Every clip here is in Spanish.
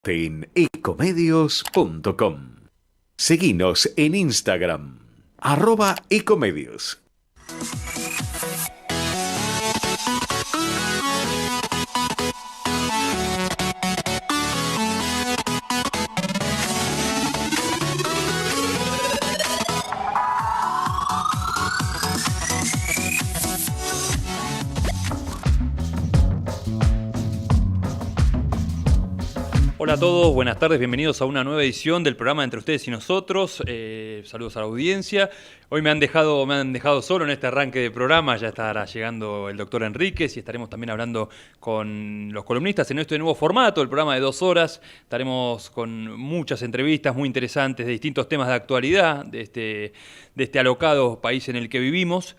En ecomedios.com. Seguinos en Instagram, @ecomedios. Hola a todos, buenas tardes, bienvenidos a una nueva edición del programa Entre Ustedes y Nosotros. Saludos a la audiencia. Hoy me han dejado solo en este arranque de programa. Ya estará llegando el doctor Enríquez y estaremos también hablando con los columnistas en este nuevo formato, el programa de 2 horas. Estaremos con muchas entrevistas muy interesantes de distintos temas de actualidad de este alocado país en el que vivimos.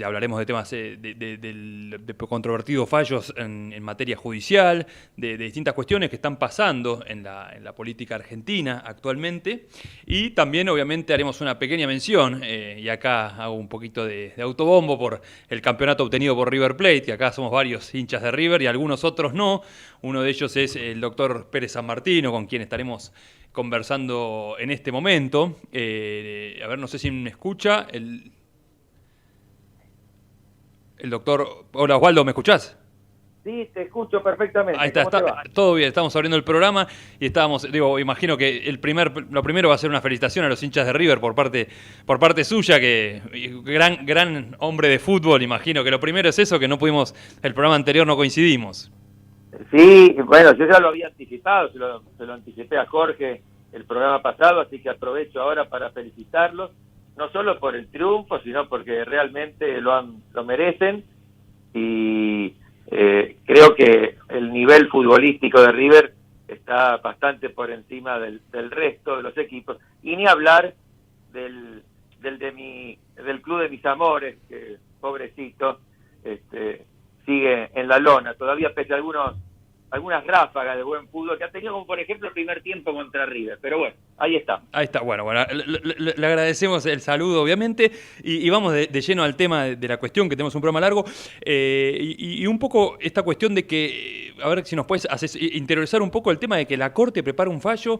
Hablaremos de temas de controvertidos fallos en materia judicial, de distintas cuestiones que están pasando en la política argentina actualmente. Y también, obviamente, haremos una pequeña mención, y acá hago un poquito de autobombo por el campeonato obtenido por River Plate, que acá somos varios hinchas de River y algunos otros no. Uno de ellos es el doctor Pérez San Martino, con quien estaremos conversando en este momento. A ver, no sé si me escucha el doctor. Hola, Osvaldo, ¿me escuchás? Sí, te escucho perfectamente. Ahí está, ¿Cómo te va? todo bien, estamos abriendo el programa y imagino que lo primero va a ser una felicitación a los hinchas de River por parte suya, que gran hombre de fútbol. Imagino que lo primero es eso, que el programa anterior no coincidimos. Sí, bueno, yo ya lo había anticipado, se lo anticipé a Jorge el programa pasado, así que aprovecho ahora para felicitarlos, no solo por el triunfo, sino porque realmente lo merecen y creo que el nivel futbolístico de River está bastante por encima del resto de los equipos, y ni hablar del club de mis amores, que pobrecito sigue en la lona, todavía pese a algunas ráfagas de buen fútbol que ha tenido, como por ejemplo el primer tiempo contra River, pero bueno, ahí está. Ahí está, bueno, le agradecemos el saludo, obviamente, y vamos de lleno al tema de la cuestión, que tenemos un programa largo, y un poco esta cuestión de que, a ver si nos puedes interiorizar un poco el tema de que la Corte prepara un fallo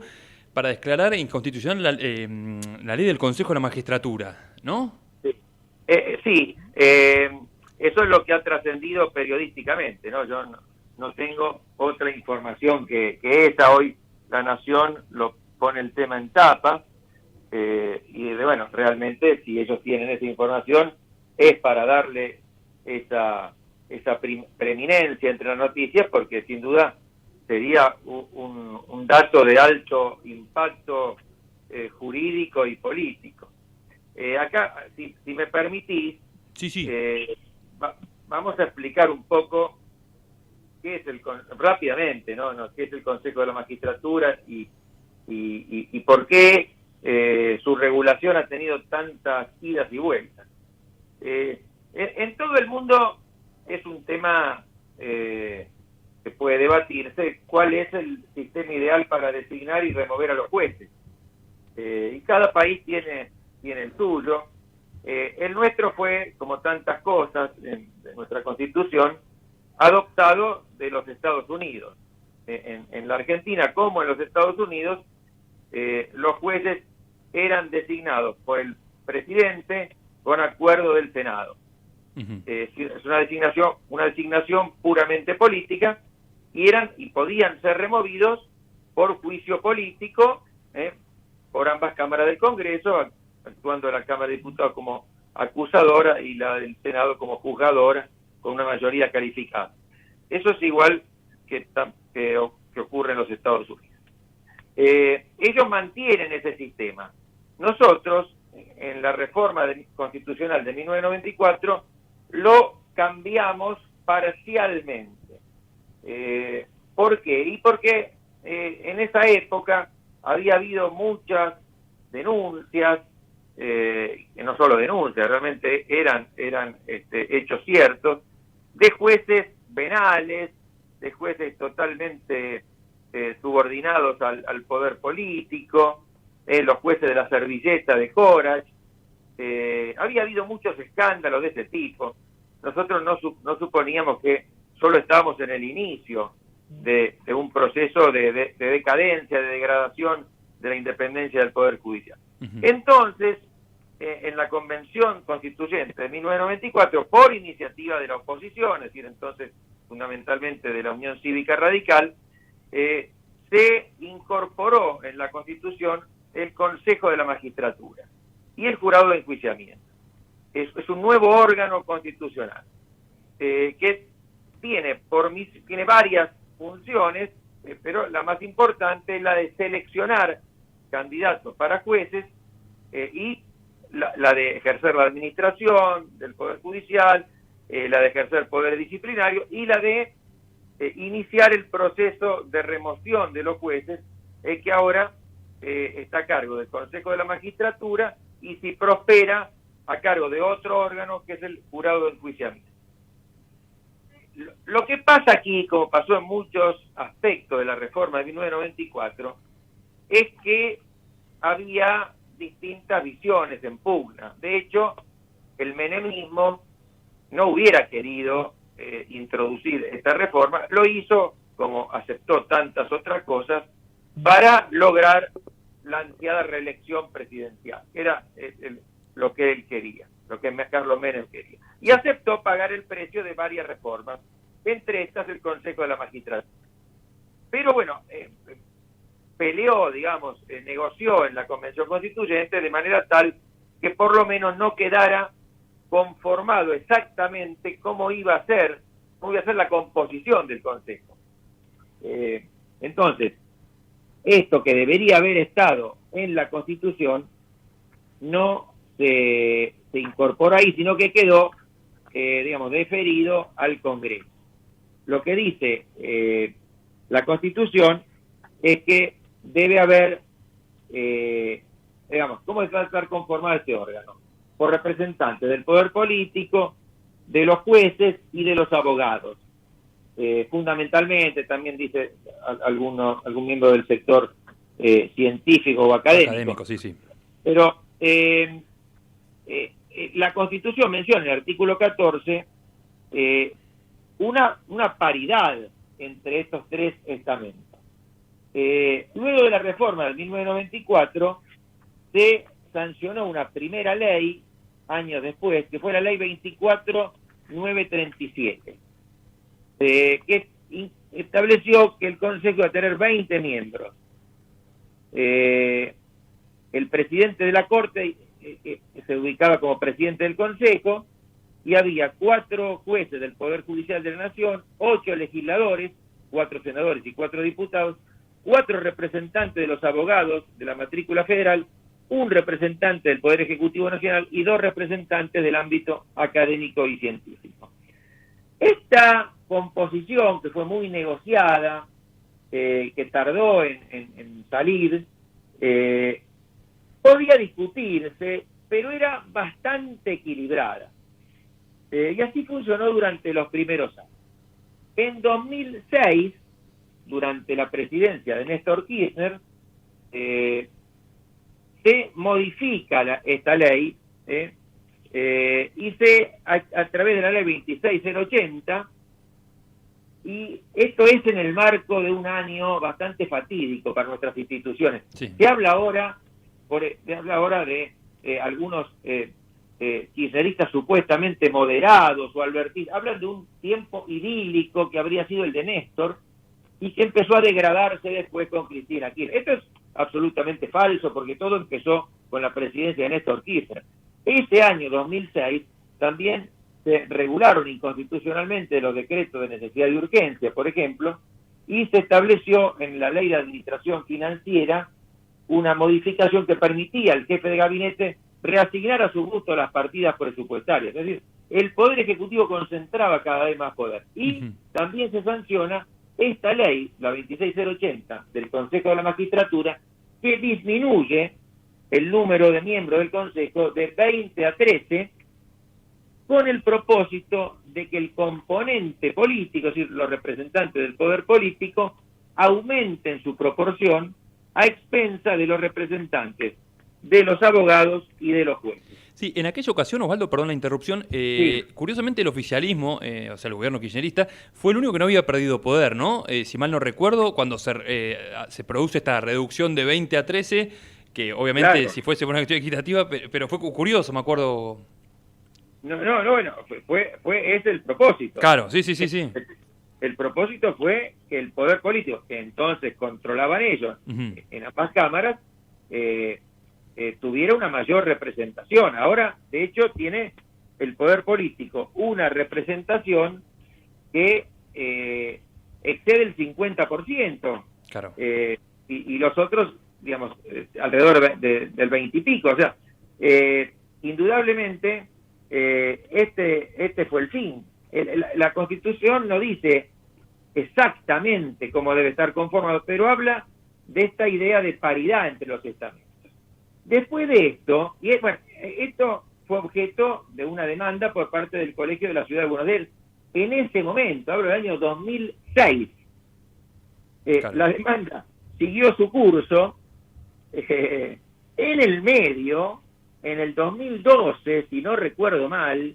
para declarar inconstitucional la ley del Consejo de la Magistratura, ¿no? Sí, eso es lo que ha trascendido periodísticamente, ¿no? Yo no tengo otra información que esa. Hoy La Nación lo pone el tema en tapa, bueno, realmente si ellos tienen esa información es para darle esa preeminencia entre las noticias, porque sin duda sería un dato de alto impacto jurídico y político. Acá, si me permitís, Sí. vamos a explicar un poco qué es rápidamente, ¿no? Qué es el Consejo de la Magistratura y por qué su regulación ha tenido tantas idas y vueltas. En todo el mundo es un tema que puede debatirse cuál es el sistema ideal para designar y remover a los jueces. Y cada país tiene el suyo. El nuestro fue, como tantas cosas de nuestra Constitución, adoptado de los Estados Unidos. En la Argentina, como en los Estados Unidos, los jueces eran designados por el presidente con acuerdo del Senado. Uh-huh. Es una designación puramente política, y podían ser removidos por juicio político, por ambas cámaras del Congreso, actuando la Cámara de Diputados como acusadora y la del Senado como juzgadora, con una mayoría calificada. Eso es igual que ocurre en los Estados Unidos. Ellos mantienen ese sistema. Nosotros, en la reforma constitucional de 1994, lo cambiamos parcialmente. ¿Por qué? Y porque en esa época había habido muchas denuncias, que no solo denuncias, realmente eran hechos ciertos, de jueces venales, de jueces totalmente subordinados al poder político, los jueces de la servilleta de Corach. Había habido muchos escándalos de ese tipo. Nosotros no suponíamos que solo estábamos en el inicio de un proceso de decadencia, de degradación de la independencia del Poder Judicial. Entonces, en la Convención Constituyente de 1994, por iniciativa de la oposición, es decir, entonces fundamentalmente de la Unión Cívica Radical, se incorporó en la Constitución el Consejo de la Magistratura y el Jurado de Enjuiciamiento. Es un nuevo órgano constitucional que tiene varias funciones, pero la más importante es la de seleccionar candidatos para jueces y la de ejercer la administración del Poder Judicial, la de ejercer poder disciplinario y la de iniciar el proceso de remoción de los jueces, que ahora está a cargo del Consejo de la Magistratura y, si prospera, a cargo de otro órgano que es el Jurado de Enjuiciamiento. Lo que pasa aquí, como pasó en muchos aspectos de la reforma de 1994, es que había distintas visiones en pugna. De hecho, el menemismo no hubiera querido introducir esta reforma, lo hizo, como aceptó tantas otras cosas, para lograr la ansiada reelección presidencial. Era lo que él quería, lo que Carlos Menem quería. Y aceptó pagar el precio de varias reformas, entre estas el Consejo de la Magistratura. Pero bueno, peleó, digamos, negoció en la Convención Constituyente de manera tal que por lo menos no quedara conformado exactamente cómo iba a ser la composición del Consejo. Entonces, esto que debería haber estado en la Constitución no se incorporó ahí, sino que quedó, digamos, deferido al Congreso. Lo que dice la Constitución es que debe haber, digamos, ¿cómo va a estar conformado este órgano? Por representantes del poder político, de los jueces y de los abogados. Fundamentalmente, también dice algún miembro del sector científico o académico. Sí. Pero la Constitución menciona en el artículo 14 una paridad entre estos tres estamentos. Luego de la reforma de 1994 se sancionó una primera ley años después, que fue la ley 24.937, que estableció que el Consejo iba a tener 20 miembros. El presidente de la Corte se ubicaba como presidente del Consejo, y había 4 jueces del Poder Judicial de la Nación, 8 legisladores, 4 senadores y 4 diputados, 4 representantes de los abogados de la matrícula federal, un representante del Poder Ejecutivo Nacional y 2 representantes del ámbito académico y científico. Esta composición, que fue muy negociada, que tardó en salir, podía discutirse, pero era bastante equilibrada. Y así funcionó durante los primeros años. En 2006, durante la presidencia de Néstor Kirchner, se modifica esta ley y a través de la ley 26080, y esto es en el marco de un año bastante fatídico para nuestras instituciones. Sí. Se habla ahora de algunos kirchneristas supuestamente moderados o albertistas, hablan de un tiempo idílico que habría sido el de Néstor y que empezó a degradarse después con Cristina Kirchner. Esto es absolutamente falso, porque todo empezó con la presidencia de Néstor Kirchner. Ese año 2006 también se regularon inconstitucionalmente los decretos de necesidad y urgencia, por ejemplo, y se estableció en la Ley de Administración Financiera una modificación que permitía al jefe de gabinete reasignar a su gusto las partidas presupuestarias. Es decir, el Poder Ejecutivo concentraba cada vez más poder. Y también se sanciona esta ley, la 26080, del Consejo de la Magistratura, que disminuye el número de miembros del Consejo de 20 a 13, con el propósito de que el componente político, es decir, los representantes del poder político, aumenten su proporción a expensa de los representantes de los abogados y de los jueces. Sí, en aquella ocasión, Osvaldo, perdón la interrupción, Sí, curiosamente el oficialismo, o sea, el gobierno kirchnerista, fue el único que no había perdido poder, ¿no? Si mal no recuerdo, cuando se produce esta reducción de 20 a 13, que obviamente claro. si fuese por una cuestión equitativa, pero fue curioso, me acuerdo. No, bueno, es el propósito. Claro, sí, sí, sí, sí. El propósito fue que el poder político, que entonces controlaban ellos Ujú. en ambas cámaras, tuviera una mayor representación. Ahora, de hecho, tiene el poder político una representación que excede el 50%, Claro. y los otros, digamos, alrededor del 20 y pico. O sea, indudablemente, este fue el fin. La Constitución no dice exactamente cómo debe estar conformado, pero habla de esta idea de paridad entre los estamentos. Después de esto, bueno, esto fue objeto de una demanda por parte del Colegio de la Ciudad de Buenos Aires. En ese momento, hablo del año 2006, Claro. la demanda siguió su curso. En el medio, en el 2012, si no recuerdo mal,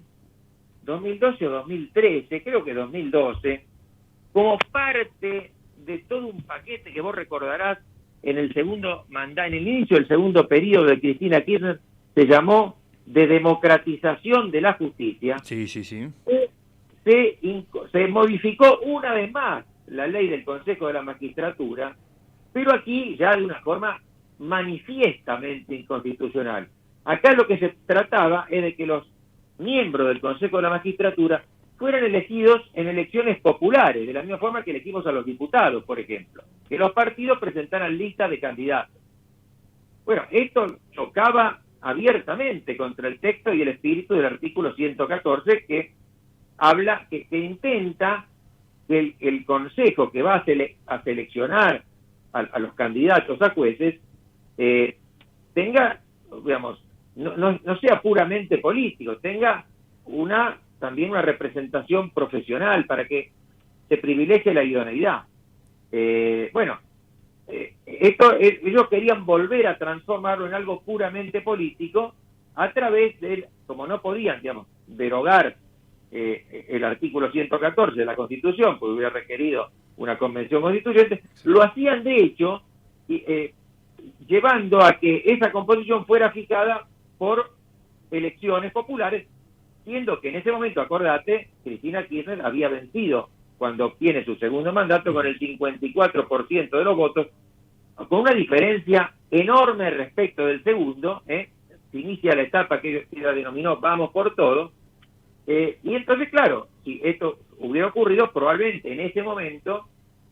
2012 o 2013, creo que 2012, como parte de todo un paquete que vos recordarás en el en el inicio del segundo periodo de Cristina Kirchner, se llamó de democratización de la justicia. Sí, sí, sí. Se modificó una vez más la ley del Consejo de la Magistratura, pero aquí ya de una forma manifiestamente inconstitucional. Acá lo que se trataba es de que los miembros del Consejo de la Magistratura fueran elegidos en elecciones populares, de la misma forma que elegimos a los diputados, por ejemplo, que los partidos presentaran listas de candidatos. Bueno, esto chocaba abiertamente contra el texto y el espíritu del artículo 114, que habla, que intenta que el Consejo que va a seleccionar a los candidatos a jueces tenga, digamos, no sea puramente político, tenga también una representación profesional para que se privilegie la idoneidad. Ellos querían volver a transformarlo en algo puramente político a través como no podían, digamos, derogar el artículo 114 de la Constitución, porque hubiera requerido una convención constituyente, lo hacían de hecho llevando a que esa composición fuera fijada por elecciones populares, siendo que en ese momento, acordate, Cristina Kirchner había vencido cuando obtiene su segundo mandato con el 54% de los votos, con una diferencia enorme respecto del segundo. Se inicia la etapa que ella denominó "vamos por todo", y entonces, claro, si esto hubiera ocurrido, probablemente en ese momento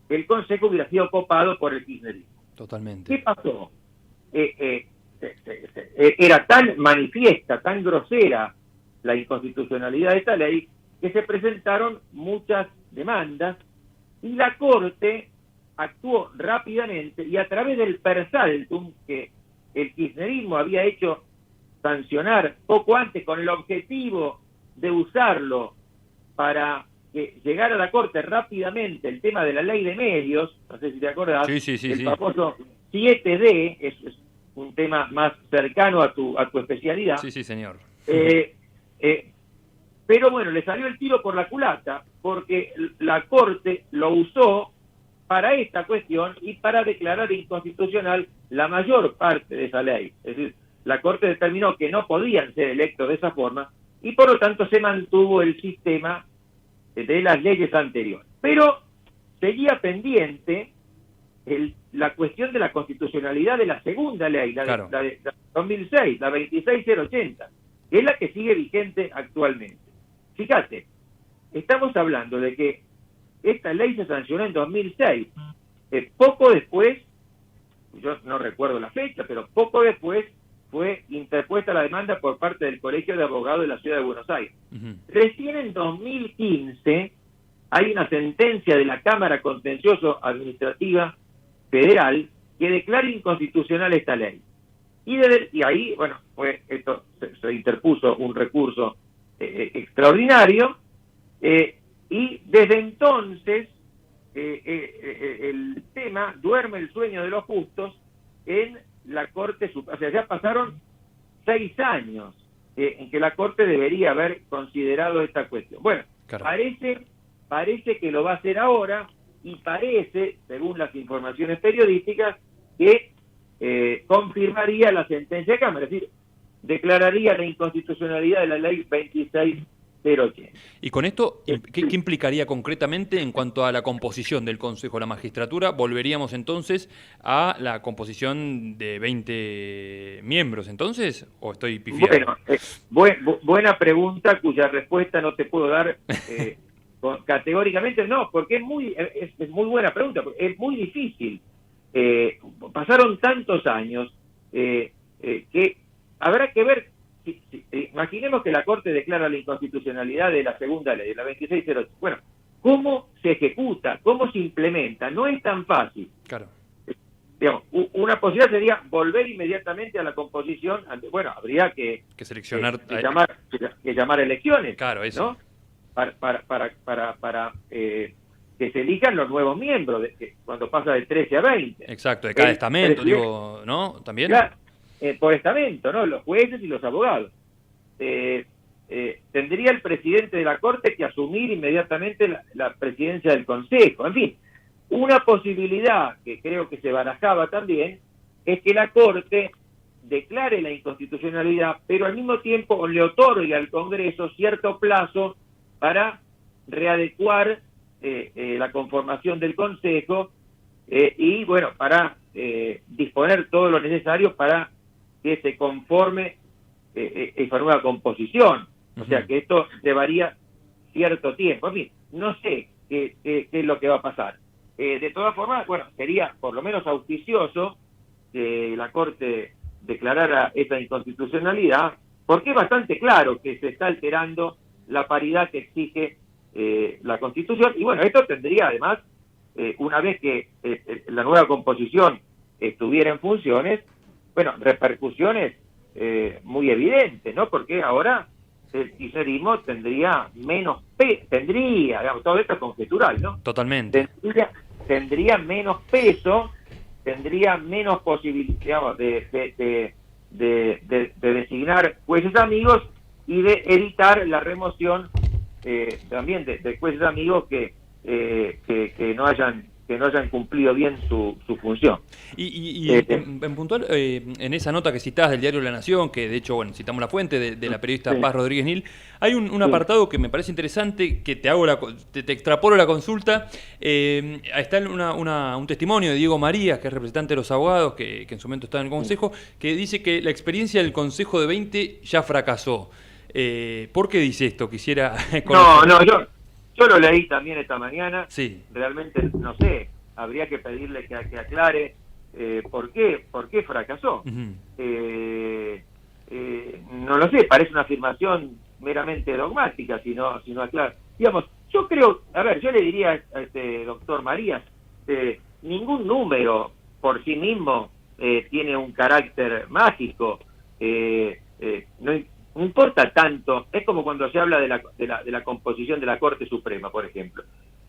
el Consejo hubiera sido copado por el kirchnerismo. Totalmente. ¿Qué pasó? Era tan manifiesta, tan grosera la inconstitucionalidad de esta ley, que se presentaron muchas demandas y la Corte actuó rápidamente, y a través del persaltum que el kirchnerismo había hecho sancionar poco antes con el objetivo de usarlo para que llegara a la Corte rápidamente el tema de la ley de medios, no sé si te acordás, Sí, el sí. famoso 7D, es un tema más cercano a tu especialidad. Sí, sí, señor. Pero bueno, le salió el tiro por la culata, porque la Corte lo usó para esta cuestión y para declarar inconstitucional la mayor parte de esa ley. Es decir, la Corte determinó que no podían ser electos de esa forma y por lo tanto se mantuvo el sistema de las leyes anteriores. Pero seguía pendiente la cuestión de la constitucionalidad de la segunda ley, la de 2006, la 26080, que es la que sigue vigente actualmente. Fíjate, estamos hablando de que esta ley se sancionó en 2006. Poco después, yo no recuerdo la fecha, pero poco después fue interpuesta la demanda por parte del Colegio de Abogados de la Ciudad de Buenos Aires. Uh-huh. Recién en 2015 hay una sentencia de la Cámara Contencioso Administrativa Federal que declara inconstitucional esta ley. Y ahí, bueno, se interpuso un recurso extraordinario, y desde entonces el tema duerme el sueño de los justos en la Corte Suprema. O sea, ya pasaron 6 años en que la Corte debería haber considerado esta cuestión. Bueno, Claro. parece que lo va a hacer ahora, y parece, según las informaciones periodísticas, que confirmaría la sentencia de Cámara, es decir, declararía la inconstitucionalidad de la ley 26080. Y con esto, ¿qué implicaría concretamente en cuanto a la composición del Consejo de la Magistratura? ¿Volveríamos entonces a la composición de 20 miembros entonces? ¿O estoy pifiando? Bueno, buena pregunta, cuya respuesta no te puedo dar categóricamente, no, porque es muy buena pregunta, porque es muy difícil. Pasaron tantos años que habrá que ver. Imaginemos que la Corte declara la inconstitucionalidad de la segunda ley, de la 2608. Bueno, ¿cómo se ejecuta? ¿Cómo se implementa? No es tan fácil. Claro. Digamos, una posibilidad sería volver inmediatamente a la composición. Bueno, habría que seleccionar, que llamar elecciones. Claro, eso. ¿No? Para que se elijan los nuevos miembros, cuando pasa de 13 a 20. Exacto, de cada estamento, digo, ¿no? También. Claro, por estamento, ¿no? Los jueces y los abogados. Tendría el presidente de la Corte que asumir inmediatamente la presidencia del Consejo. En fin, una posibilidad que creo que se barajaba también es que la Corte declare la inconstitucionalidad, pero al mismo tiempo le otorgue al Congreso cierto plazo para readecuar la conformación del Consejo y, bueno, para disponer todo lo necesario para que se conforme esa nueva composición. O sea, que esto llevaría cierto tiempo. En fin, no sé qué es lo que va a pasar. De todas formas, bueno, sería por lo menos auspicioso que la Corte declarara esa inconstitucionalidad, porque es bastante claro que se está alterando la paridad que exige la Constitución. Y bueno, esto tendría además, una vez que la nueva composición estuviera en funciones, bueno, repercusiones muy evidentes, ¿no? Porque ahora el kirchnerismo tendría menos tendría, digamos, todo esto es conjetural, ¿no? Totalmente. Tendría menos peso, tendría menos posibilidad, digamos, de designar jueces amigos y de evitar la remoción también de jueces amigos que no hayan cumplido bien su función. Y en puntual, en esa nota que citás del diario La Nación, que de hecho, bueno, citamos la fuente de la periodista Paz Rodríguez Nil, hay un apartado que me parece interesante, que te extrapolo la consulta. Está un testimonio de Diego Marías, que es representante de los abogados, que en su momento estaba en el Consejo, que dice que la experiencia del Consejo de 20 ya fracasó. ¿Por qué dice esto? Quisiera... Yo lo leí también esta mañana. Sí. Realmente, no sé, habría que pedirle que aclare por qué fracasó. No lo sé, parece una afirmación meramente dogmática, si no aclara. Digamos, yo creo, yo le diría a este doctor Marías, ningún número por sí mismo tiene un carácter mágico. No importa tanto, es como cuando se habla de la composición de la Corte Suprema, por ejemplo,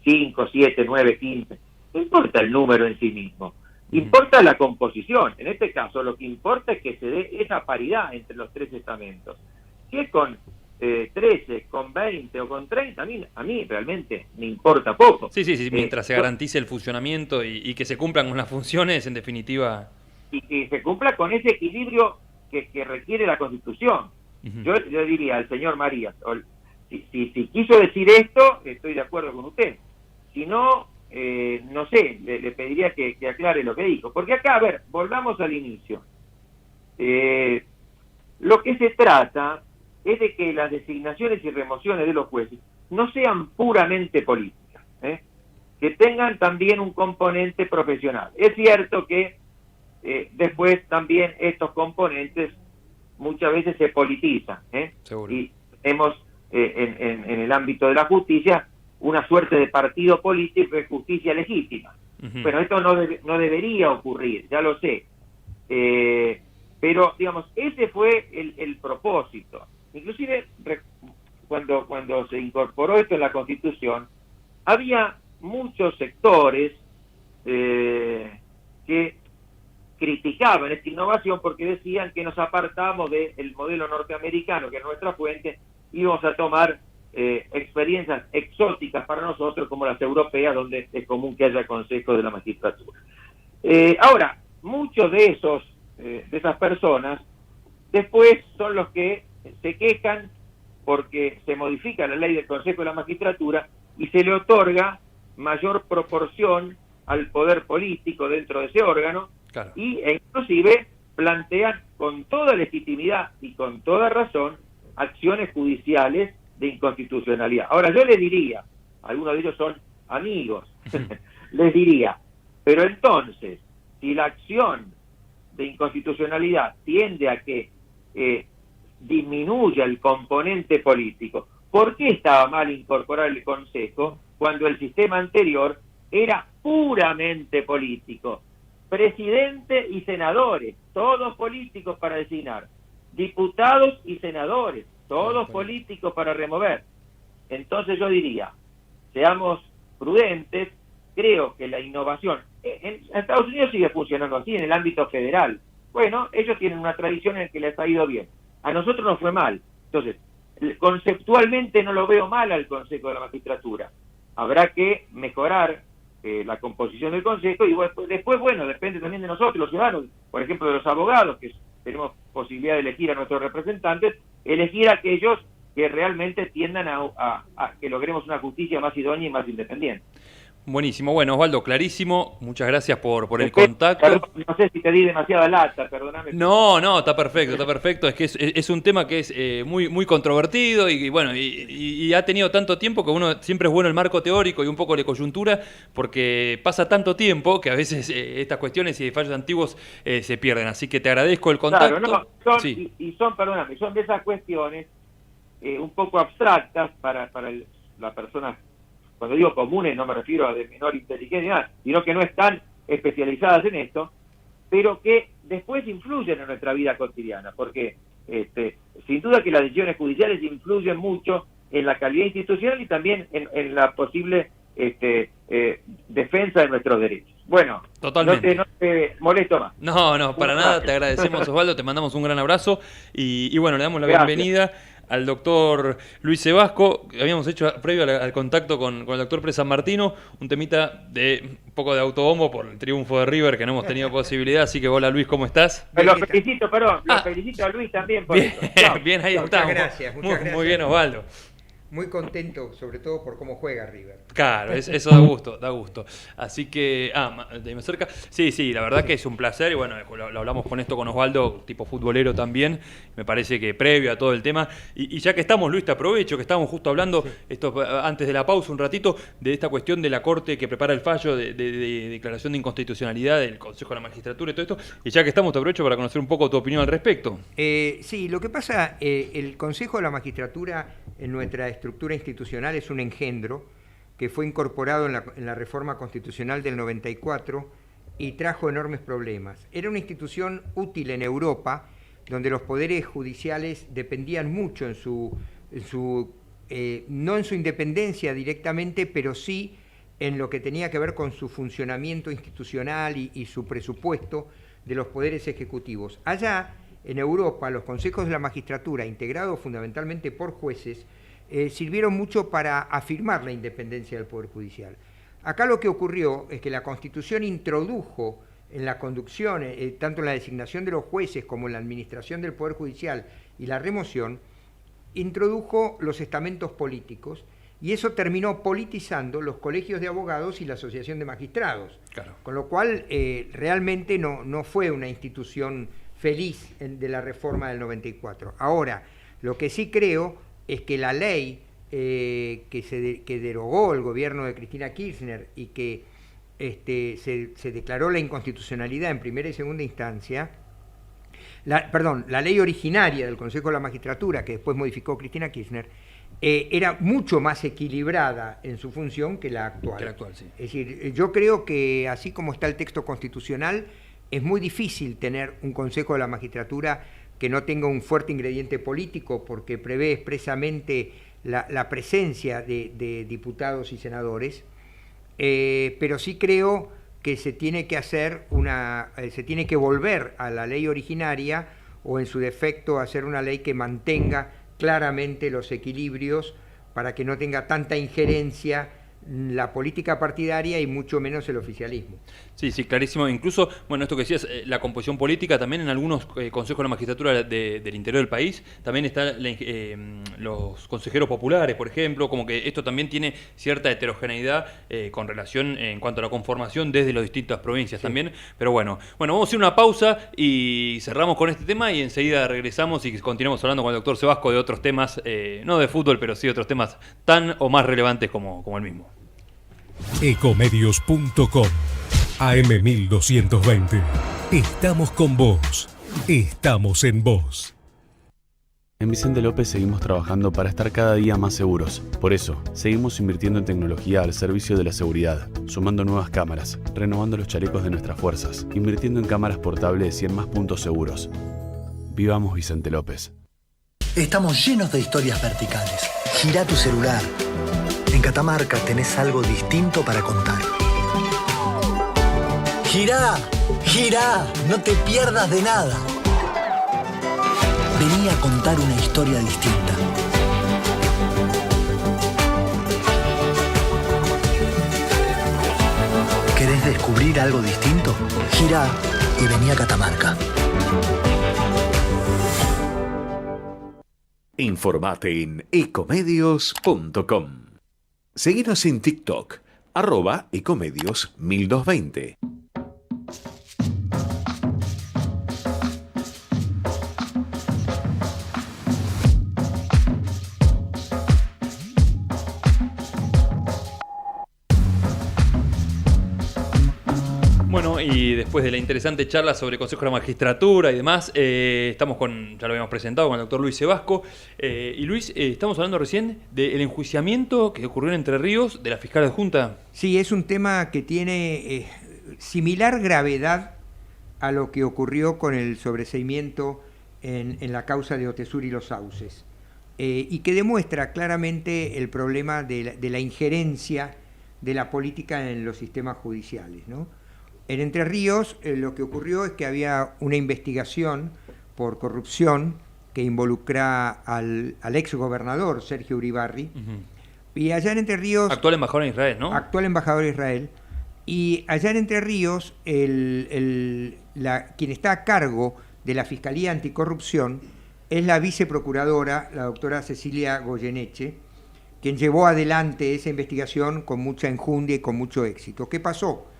5, 7, 9, 15, no importa el número en sí mismo, importa la composición. En este caso lo que importa es que se dé esa paridad entre los tres estamentos. Si es con 13, con 20 o con 30, a mí realmente me importa poco. Sí, mientras se garantice el funcionamiento y que se cumplan con las funciones, en definitiva. Y que se cumpla con ese equilibrio que requiere la Constitución. Yo diría al señor Marías, si quiso decir esto, estoy de acuerdo con usted. Si no, no sé, le pediría que aclare lo que dijo. Porque acá, volvamos al inicio. Lo que se trata es de que las designaciones y remociones de los jueces no sean puramente políticas, que tengan también un componente profesional. Es cierto que después también estos componentes muchas veces se politizan, y hemos en el ámbito de la justicia una suerte de partido político de justicia legítima. Pero esto no debería ocurrir, ya lo sé, pero digamos, ese fue el propósito. Inclusive cuando se incorporó esto en la Constitución, había muchos sectores que criticaban esta innovación porque decían que nos apartamos del modelo norteamericano, que es nuestra fuente, y íbamos a tomar experiencias exóticas para nosotros como las europeas, donde es común que haya consejos de la magistratura. Ahora, muchos de esas personas después son los que se quejan porque se modifica la ley del Consejo de la Magistratura y se le otorga mayor proporción al poder político dentro de ese órgano, Claro. e inclusive plantean con toda legitimidad y con toda razón acciones judiciales de inconstitucionalidad. Ahora, yo les diría, algunos de ellos son amigos, les diría, pero entonces, si la acción de inconstitucionalidad tiende a que disminuya el componente político, ¿por qué estaba mal incorporar el Consejo cuando el sistema anterior era puramente político? Presidente y senadores, todos políticos para designar, diputados y senadores, todos políticos para remover. Entonces yo diría, seamos prudentes, creo que la innovación, en Estados Unidos sigue funcionando así, en el ámbito federal. Bueno, ellos tienen una tradición en la que les ha ido bien. A nosotros nos fue mal. Entonces, conceptualmente no lo veo mal al Consejo de la Magistratura. Habrá que mejorar la composición del Consejo y después, bueno, depende también de nosotros, los ciudadanos, por ejemplo, de los abogados, que tenemos posibilidad de elegir a nuestros representantes, elegir a aquellos que realmente tiendan a que logremos una justicia más idónea y más independiente. Buenísimo. Bueno, Osvaldo, clarísimo. Muchas gracias por el contacto. Perdón, no sé si te di demasiada lata, perdóname. No, está perfecto, está perfecto. Es que es un tema que es muy controvertido y bueno, y ha tenido tanto tiempo que uno siempre es bueno el marco teórico y un poco de coyuntura, porque pasa tanto tiempo que a veces estas cuestiones y fallos antiguos se pierden. Así que te agradezco el contacto. Claro, no, son, Sí. perdóname, son de esas cuestiones un poco abstractas para la persona. Cuando digo comunes no me refiero a de menor inteligencia, sino que no están especializadas en esto, pero que después influyen en nuestra vida cotidiana, porque sin duda que las decisiones judiciales influyen mucho en la calidad institucional y también en la posible defensa de nuestros derechos. Bueno, Totalmente. no te molesto más. No, para nada, te agradecemos, Osvaldo, te mandamos un gran abrazo y bueno, le damos la Gracias. bienvenida al doctor Luis Sebasco. Habíamos hecho previo al contacto con el doctor Pérez San Martino un temita de un poco de autobombo por el triunfo de River, que no hemos tenido posibilidad, así que hola Luis, ¿cómo estás? Lo felicito, lo felicito a Luis también por Bien, eso. Chao. bien, ahí Muchas estamos. gracias, muchas gracias. Muy bien, Osvaldo. Muy contento, sobre todo por cómo juega River. Claro, eso da gusto, da gusto. Así que, de más cerca. Sí, la verdad que es un placer y bueno, lo hablamos con esto con Osvaldo, tipo futbolero también, me parece que previo a todo el tema. Y ya que estamos, Luis, te aprovecho que estábamos justo hablando, esto antes de la pausa un ratito, de esta cuestión de la Corte que prepara el fallo de declaración de inconstitucionalidad del Consejo de la Magistratura y todo esto, y ya que estamos, te aprovecho para conocer un poco tu opinión al respecto. Sí, lo que pasa, el Consejo de la Magistratura en nuestra estructura institucional es un engendro que fue incorporado en la reforma constitucional del 94 y trajo enormes problemas. Era una institución útil en Europa, donde los poderes judiciales dependían mucho no en su independencia directamente, pero sí en lo que tenía que ver con su funcionamiento institucional y su presupuesto de los poderes ejecutivos. Allá, en Europa, los consejos de la magistratura, integrados fundamentalmente por jueces, sirvieron mucho para afirmar la independencia del Poder Judicial. Acá lo que ocurrió es que la Constitución introdujo en la conducción, tanto en la designación de los jueces como en la administración del Poder Judicial y la remoción, introdujo los estamentos políticos y eso terminó politizando los colegios de abogados y la asociación de magistrados. Claro. Con lo cual, realmente no fue una institución feliz de la reforma del 94. Ahora, lo que sí creo es que la ley que derogó el gobierno de Cristina Kirchner y que se declaró la inconstitucionalidad en primera y segunda instancia, la ley originaria del Consejo de la Magistratura, que después modificó Cristina Kirchner, era mucho más equilibrada en su función que la actual. Sí. Es decir, yo creo que así como está el texto constitucional, es muy difícil tener un Consejo de la Magistratura que no tenga un fuerte ingrediente político, porque prevé expresamente la presencia de diputados y senadores, pero sí creo que se tiene que hacer se tiene que volver a la ley originaria o en su defecto hacer una ley que mantenga claramente los equilibrios para que no tenga tanta injerencia la política partidaria y mucho menos el oficialismo. Sí, sí, clarísimo. Incluso, bueno, esto que decías, la composición política, también en algunos consejos de la magistratura del interior del país, también están los consejeros populares, por ejemplo, como que esto también tiene cierta heterogeneidad con relación en cuanto a la conformación desde las distintas provincias también. Pero bueno, vamos a hacer una pausa y cerramos con este tema y enseguida regresamos y continuamos hablando con el doctor Sebasco de otros temas, no de fútbol, pero sí de otros temas tan o más relevantes como el mismo. Ecomedios.com AM1220. Estamos con vos. Estamos en vos. En Vicente López seguimos trabajando para estar cada día más seguros. Por eso, seguimos invirtiendo en tecnología al servicio de la seguridad, sumando nuevas cámaras, renovando los chalecos de nuestras fuerzas, invirtiendo en cámaras portables y en más puntos seguros. Vivamos Vicente López. Estamos llenos de historias verticales. Girá tu celular. En Catamarca tenés algo distinto para contar. Girá, girá, no te pierdas de nada. Vení a contar una historia distinta. ¿Querés descubrir algo distinto? Girá y vení a Catamarca. Informate en ecomedios.com. Seguinos en TikTok, @ecomedios1220. Bueno, y después de la interesante charla sobre Consejo de la Magistratura y demás, estamos ya lo habíamos presentado con el doctor Luis Sebasco. Y Luis, estamos hablando recién del enjuiciamiento que ocurrió en Entre Ríos de la fiscal adjunta. Sí, es un tema que tiene similar gravedad a lo que ocurrió con el sobreseimiento en la causa de Otesur y los Sauces, y que demuestra claramente el problema de la injerencia de la política en los sistemas judiciales, ¿no? En Entre Ríos lo que ocurrió es que había una investigación por corrupción que involucra al exgobernador Sergio Uribarri. Y allá en Entre Ríos... Actual embajador en Israel, ¿no? Actual embajador de Israel. Y allá en Entre Ríos, quien está a cargo de la Fiscalía Anticorrupción es la viceprocuradora, la doctora Cecilia Goyeneche, quien llevó adelante esa investigación con mucha enjundia y con mucho éxito. ¿Qué pasó?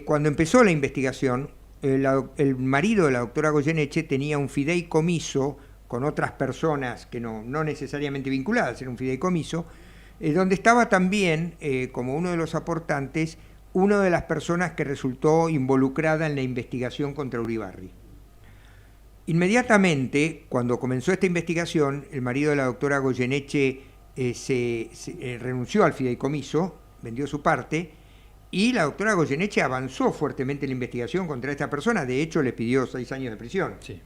Cuando empezó la investigación, el marido de la doctora Goyeneche tenía un fideicomiso con otras personas que no necesariamente vinculadas, era un fideicomiso, donde estaba también, como uno de los aportantes, una de las personas que resultó involucrada en la investigación contra Uribarri. Inmediatamente, cuando comenzó esta investigación, el marido de la doctora Goyeneche renunció al fideicomiso, vendió su parte, y la doctora Goyeneche avanzó fuertemente en la investigación contra esta persona, de hecho le pidió 6 años de prisión. Sí.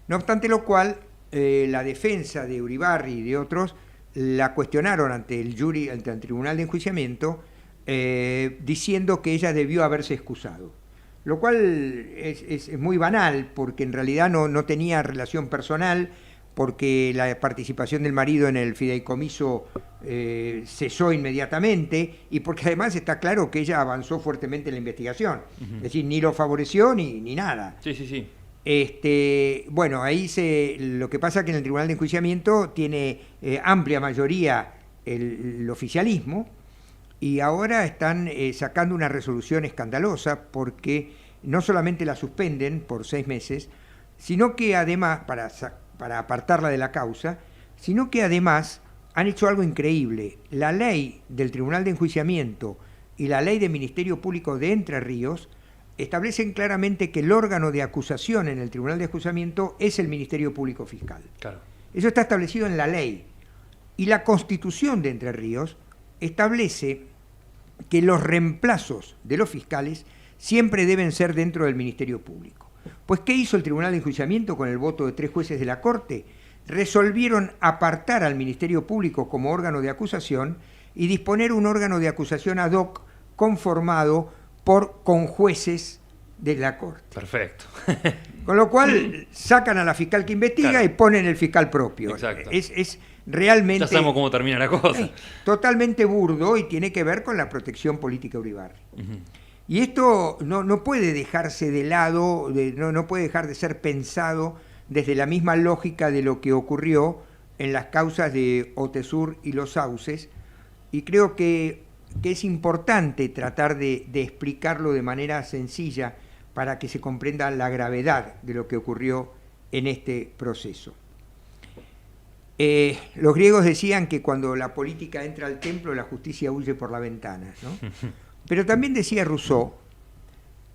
No obstante lo cual, la defensa de Uribarri y de otros la cuestionaron ante el Tribunal de Enjuiciamiento, diciendo que ella debió haberse excusado. Lo cual es muy banal, porque en realidad no tenía relación personal, porque la participación del marido en el fideicomiso cesó inmediatamente, y porque además está claro que ella avanzó fuertemente en la investigación. Es decir, ni lo favoreció ni nada. Sí. Bueno, ahí lo que pasa es que en el Tribunal de Enjuiciamiento tiene amplia mayoría el oficialismo, y ahora están sacando una resolución escandalosa porque no solamente la suspenden por 6 meses, sino que además, para apartarla de la causa, sino que además han hecho algo increíble. La ley del Tribunal de Enjuiciamiento y la ley del Ministerio Público de Entre Ríos establecen claramente que el órgano de acusación en el Tribunal de Enjuiciamiento es el Ministerio Público Fiscal. Claro. Eso está establecido en la ley. Y la Constitución de Entre Ríos establece que los reemplazos de los fiscales siempre deben ser dentro del Ministerio Público. Pues, ¿qué hizo el Tribunal de Enjuiciamiento con el voto de 3 jueces de la Corte? Resolvieron apartar al Ministerio Público como órgano de acusación y disponer un órgano de acusación ad hoc conformado por conjueces de la Corte. Perfecto. Con lo cual sacan a la fiscal que investiga, Claro. y ponen el fiscal propio. Exacto. Es realmente Ya sabemos cómo termina la cosa. totalmente burdo, y tiene que ver con la protección política Uribarri. Ujú. Y esto no puede dejarse de lado, no puede dejar de ser pensado desde la misma lógica de lo que ocurrió en las causas de Otesur y Los Sauces, y creo que es importante tratar de explicarlo de manera sencilla para que se comprenda la gravedad de lo que ocurrió en este proceso. Los griegos decían que cuando la política entra al templo, la justicia huye por la ventana, ¿no? Pero también decía Rousseau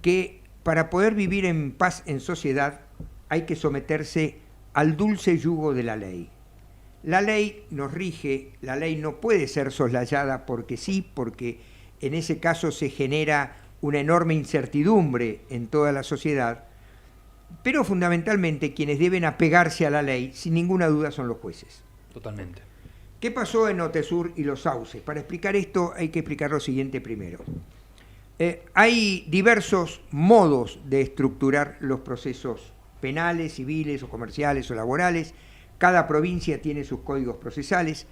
que para poder vivir en paz en sociedad hay que someterse al dulce yugo de la ley. La ley nos rige, la ley no puede ser soslayada porque sí, porque en ese caso se genera una enorme incertidumbre en toda la sociedad, pero fundamentalmente quienes deben apegarse a la ley, sin ninguna duda, son los jueces. Totalmente. ¿Qué pasó en Otesur y Los Sauces? Para explicar esto hay que explicar lo siguiente primero. Hay diversos modos de estructurar los procesos penales, civiles o comerciales o laborales. Cada provincia tiene sus códigos procesales,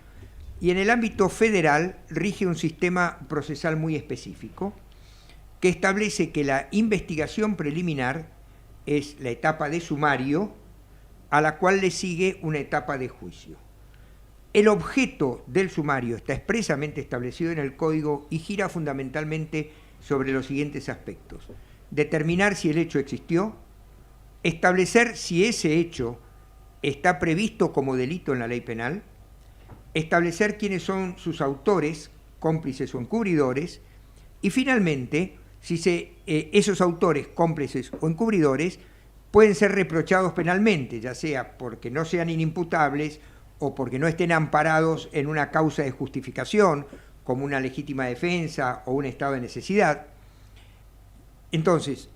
y en el ámbito federal rige un sistema procesal muy específico que establece que la investigación preliminar es la etapa de sumario, a la cual le sigue una etapa de juicio. El objeto del sumario está expresamente establecido en el código y gira fundamentalmente sobre los siguientes aspectos: determinar si el hecho existió, establecer si ese hecho está previsto como delito en la ley penal, establecer quiénes son sus autores, cómplices o encubridores, y finalmente, si esos autores, cómplices o encubridores pueden ser reprochados penalmente, ya sea porque no sean inimputables o porque no estén amparados en una causa de justificación, como una legítima defensa o un estado de necesidad. Entonces,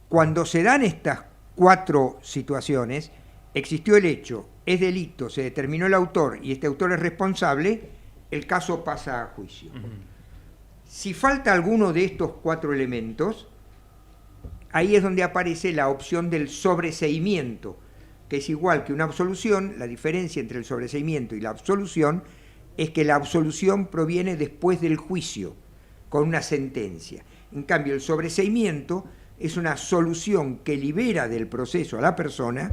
cuando se dan estas 4 situaciones, existió el hecho, es delito, se determinó el autor y este autor es responsable, el caso pasa a juicio. Si falta alguno de estos 4 elementos, ahí es donde aparece la opción del sobreseimiento, que es igual que una absolución. La diferencia entre el sobreseimiento y la absolución es que la absolución proviene después del juicio, con una sentencia. En cambio, el sobreseimiento es una solución que libera del proceso a la persona,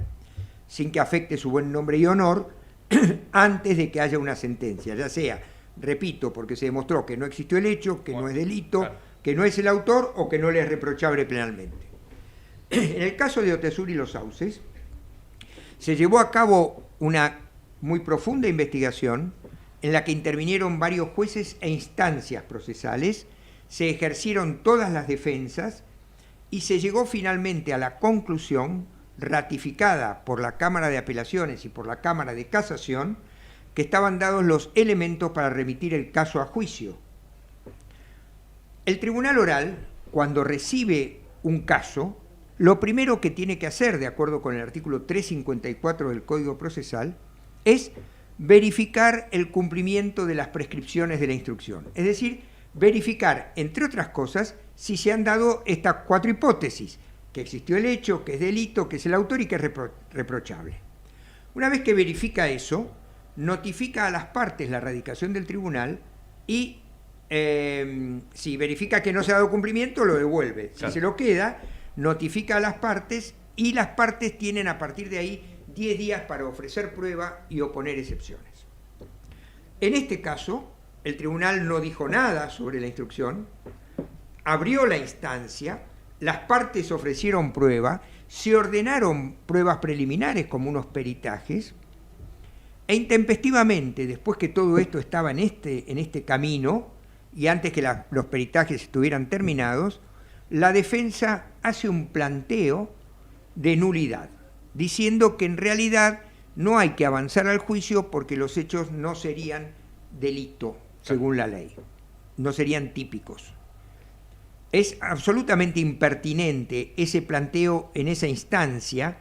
sin que afecte su buen nombre y honor, antes de que haya una sentencia, ya sea, repito, porque se demostró que no existió el hecho, que no es delito, claro, que no es el autor o que no le es reprochable penalmente. En el caso de Otesur y Los Sauces, se llevó a cabo una muy profunda investigación en la que intervinieron varios jueces e instancias procesales, se ejercieron todas las defensas y se llegó finalmente a la conclusión, ratificada por la Cámara de Apelaciones y por la Cámara de Casación, que estaban dados los elementos para remitir el caso a juicio. El tribunal oral, cuando recibe un caso, lo primero que tiene que hacer, de acuerdo con el artículo 354 del Código Procesal, es verificar el cumplimiento de las prescripciones de la instrucción. Es decir, verificar, entre otras cosas, si se han dado estas 4 hipótesis: que existió el hecho, que es delito, que es el autor y que es reprochable. Una vez que verifica eso, notifica a las partes la radicación del tribunal y si verifica que no se ha dado cumplimiento, lo devuelve. Si se lo queda, notifica a las partes y las partes tienen a partir de ahí 10 días para ofrecer prueba y oponer excepciones. En este caso, el tribunal no dijo nada sobre la instrucción, abrió la instancia, las partes ofrecieron prueba, se ordenaron pruebas preliminares como unos peritajes, e intempestivamente, después que todo esto estaba en este camino y antes que los peritajes estuvieran terminados, la defensa hace un planteo de nulidad, diciendo que en realidad no hay que avanzar al juicio porque los hechos no serían delito, según la ley, no serían típicos. Es absolutamente impertinente ese planteo en esa instancia,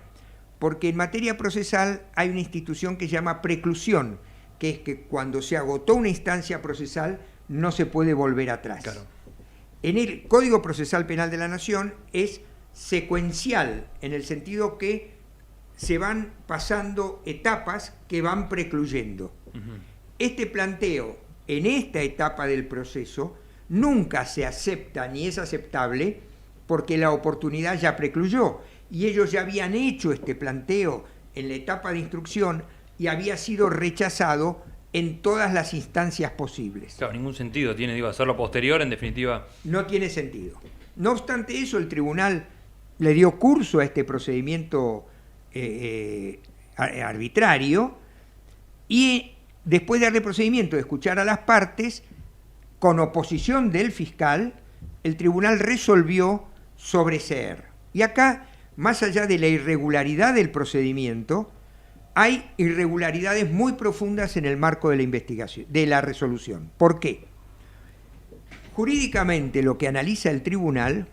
porque en materia procesal hay una institución que se llama preclusión, que es que cuando se agotó una instancia procesal no se puede volver atrás. Claro. En el Código Procesal Penal de la Nación es secuencial, en el sentido que se van pasando etapas que van precluyendo. Este planteo, en esta etapa del proceso, nunca se acepta ni es aceptable porque la oportunidad ya precluyó y ellos ya habían hecho este planteo en la etapa de instrucción y había sido rechazado en todas las instancias posibles. Claro, ningún sentido tiene, digo, hacerlo posterior, en definitiva. No tiene sentido. No obstante eso, el tribunal le dio curso a este procedimiento arbitrario y después de darle procedimiento de escuchar a las partes, con oposición del fiscal, el tribunal resolvió sobreseer. Y acá, más allá de la irregularidad del procedimiento, hay irregularidades muy profundas en el marco de la investigación, de la resolución. ¿Por qué? Jurídicamente lo que analiza el tribunal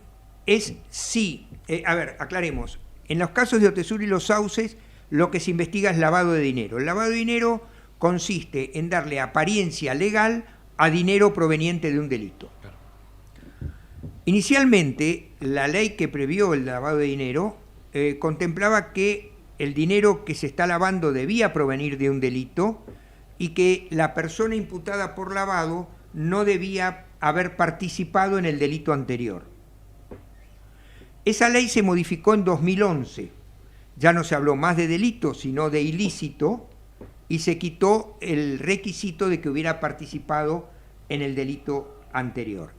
es si, aclaremos, en los casos de Otesur y Los Sauces, lo que se investiga es lavado de dinero. El lavado de dinero consiste en darle apariencia legal a dinero proveniente de un delito. Claro. Inicialmente, la ley que previó el lavado de dinero contemplaba que el dinero que se está lavando debía provenir de un delito y que la persona imputada por lavado no debía haber participado en el delito anterior. Esa ley se modificó en 2011. Ya no se habló más de delito, sino de ilícito, y se quitó el requisito de que hubiera participado en el delito anterior.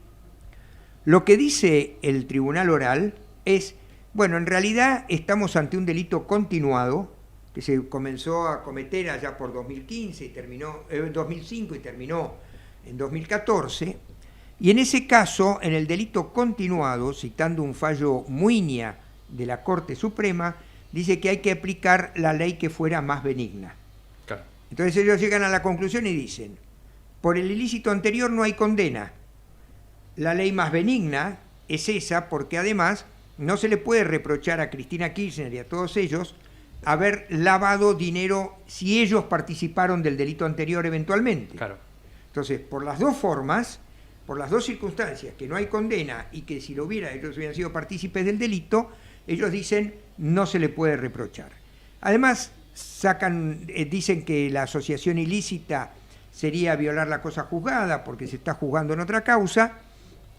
Lo que dice el tribunal oral es, bueno, en realidad estamos ante un delito continuado que se comenzó a cometer allá por 2015 y terminó en 2005 y terminó en 2014, y en ese caso, en el delito continuado, citando un fallo Muiña de la Corte Suprema, dice que hay que aplicar la ley que fuera más benigna. Claro. Entonces ellos llegan a la conclusión y dicen, por el ilícito anterior no hay condena. La ley más benigna es esa porque además no se le puede reprochar a Cristina Kirchner y a todos ellos haber lavado dinero si ellos participaron del delito anterior eventualmente. Claro. Entonces, por las dos formas, por las dos circunstancias, que no hay condena y que si lo hubiera, ellos hubieran sido partícipes del delito, ellos dicen no se le puede reprochar. Además, dicen que la asociación ilícita sería violar la cosa juzgada porque se está juzgando en otra causa,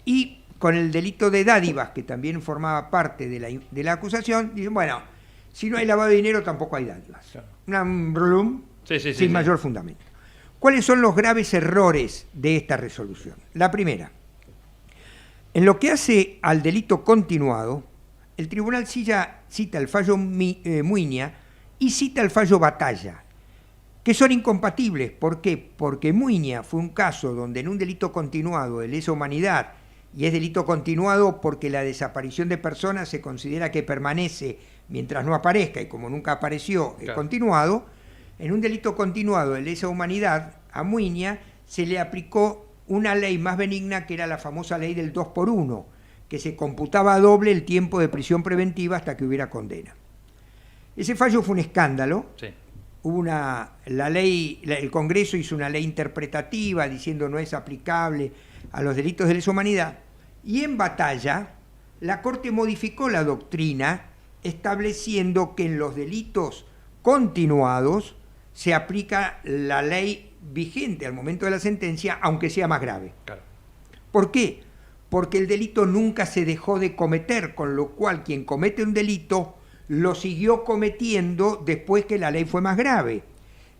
y con el delito de dádivas, que también formaba parte de la acusación, dicen, bueno, si no hay lavado de dinero tampoco hay dádivas. Claro. Un brum sin mayor fundamento. ¿Cuáles son los graves errores de esta resolución? La primera, en lo que hace al delito continuado, el tribunal cita el fallo Muiña y cita el fallo Batalla, que son incompatibles. ¿Por qué? Porque Muiña fue un caso donde en un delito continuado de lesa humanidad, y es delito continuado porque la desaparición de personas se considera que permanece mientras no aparezca, y como nunca apareció, es continuado. En un delito continuado de lesa humanidad, a Muiña se le aplicó una ley más benigna, que era la famosa ley del 2x1, que se computaba doble el tiempo de prisión preventiva hasta que hubiera condena. Ese fallo fue un escándalo. Sí. Hubo el Congreso hizo una ley interpretativa diciendo no es aplicable a los delitos de lesa humanidad, y en Batalla la Corte modificó la doctrina estableciendo que en los delitos continuados se aplica la ley vigente al momento de la sentencia, aunque sea más grave. Claro. ¿Por qué? Porque el delito nunca se dejó de cometer, con lo cual quien comete un delito lo siguió cometiendo después que la ley fue más grave.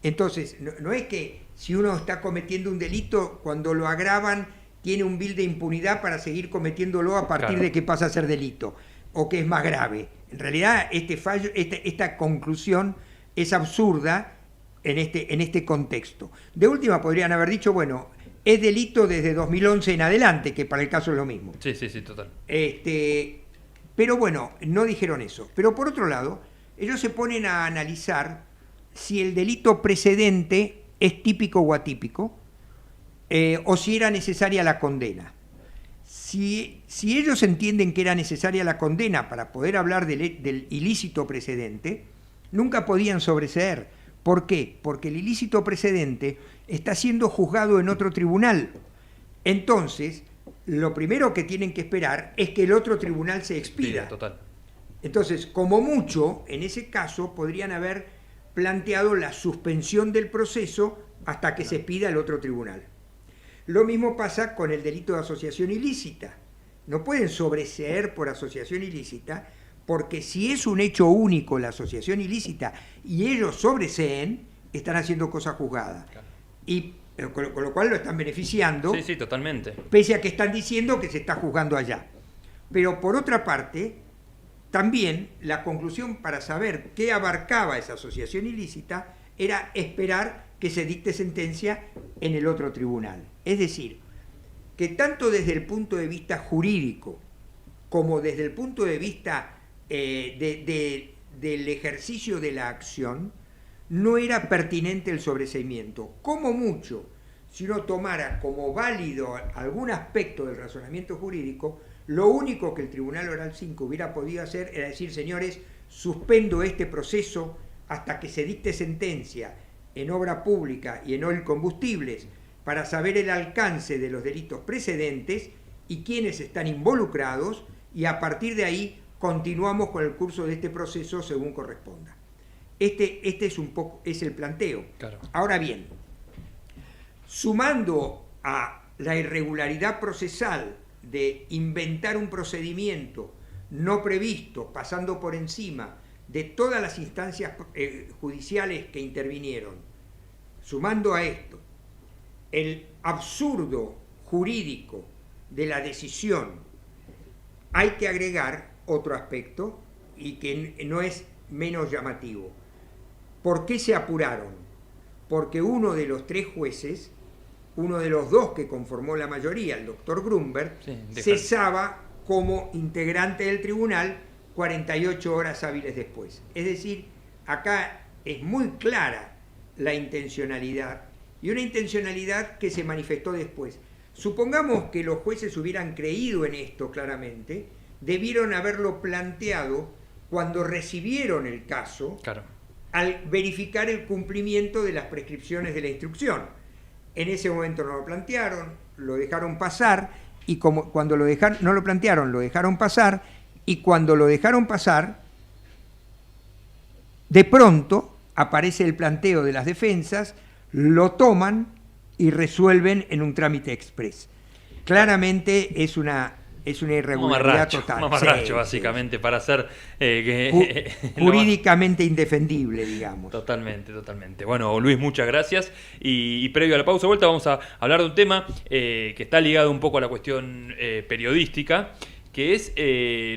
Entonces, no es que si uno está cometiendo un delito, cuando lo agravan, tiene un bill de impunidad para seguir cometiéndolo a partir de que pasa a ser delito, o que es más grave. En realidad, esta conclusión es absurda en este contexto. De última, podrían haber dicho, bueno, es delito desde 2011 en adelante, que para el caso es lo mismo. Sí, total. Pero bueno, no dijeron eso. Pero por otro lado, ellos se ponen a analizar si el delito precedente es típico o atípico, o si era necesaria la condena. Si ellos entienden que era necesaria la condena para poder hablar del ilícito precedente, nunca podían sobreseer. ¿Por qué? Porque el ilícito precedente está siendo juzgado en otro tribunal. Entonces, lo primero que tienen que esperar es que el otro tribunal se expida. Total. Entonces, como mucho, en ese caso, podrían haber planteado la suspensión del proceso hasta que se expida el otro tribunal. Lo mismo pasa con el delito de asociación ilícita. No pueden sobreseer por asociación ilícita, porque si es un hecho único la asociación ilícita y ellos sobreseen, están haciendo cosa juzgada. Claro. Y con lo cual lo están beneficiando, Sí, totalmente. pese a que están diciendo que se está juzgando allá. Pero por otra parte, también la conclusión para saber qué abarcaba esa asociación ilícita era esperar que se dicte sentencia en el otro tribunal. Es decir, que tanto desde el punto de vista jurídico como desde el punto de vista del ejercicio de la acción, no era pertinente el sobreseimiento. Como mucho, si uno tomara como válido algún aspecto del razonamiento jurídico, lo único que el Tribunal Oral 5 hubiera podido hacer era decir, señores, suspendo este proceso hasta que se dicte sentencia en obra pública y en oil combustibles para saber el alcance de los delitos precedentes y quiénes están involucrados, y a partir de ahí continuamos con el curso de este proceso según corresponda. Este es el planteo. Claro. Ahora bien, sumando a la irregularidad procesal de inventar un procedimiento no previsto, pasando por encima de todas las instancias judiciales que intervinieron, sumando a esto el absurdo jurídico de la decisión, hay que agregar otro aspecto y que no es menos llamativo. ¿Por qué se apuraron? Porque uno de los tres jueces, uno de los dos que conformó la mayoría, el doctor Grunberg, cesaba como integrante del tribunal 48 horas hábiles después. Es decir, acá es muy clara la intencionalidad, y una intencionalidad que se manifestó después. Supongamos que los jueces hubieran creído en esto claramente, debieron haberlo planteado cuando recibieron el caso, Claro. al verificar el cumplimiento de las prescripciones de la instrucción. En ese momento no lo plantearon, lo dejaron pasar, y cuando no lo plantearon, lo dejaron pasar, y cuando lo dejaron pasar, de pronto aparece el planteo de las defensas, lo toman y resuelven en un trámite express. Claramente es una irregularidad total. Un mamarracho, Sí, básicamente, sí. para hacer jurídicamente indefendible, digamos. Totalmente. Bueno, Luis, muchas gracias. Y previo a la pausa de vuelta vamos a hablar de un tema que está ligado un poco a la cuestión periodística, que es,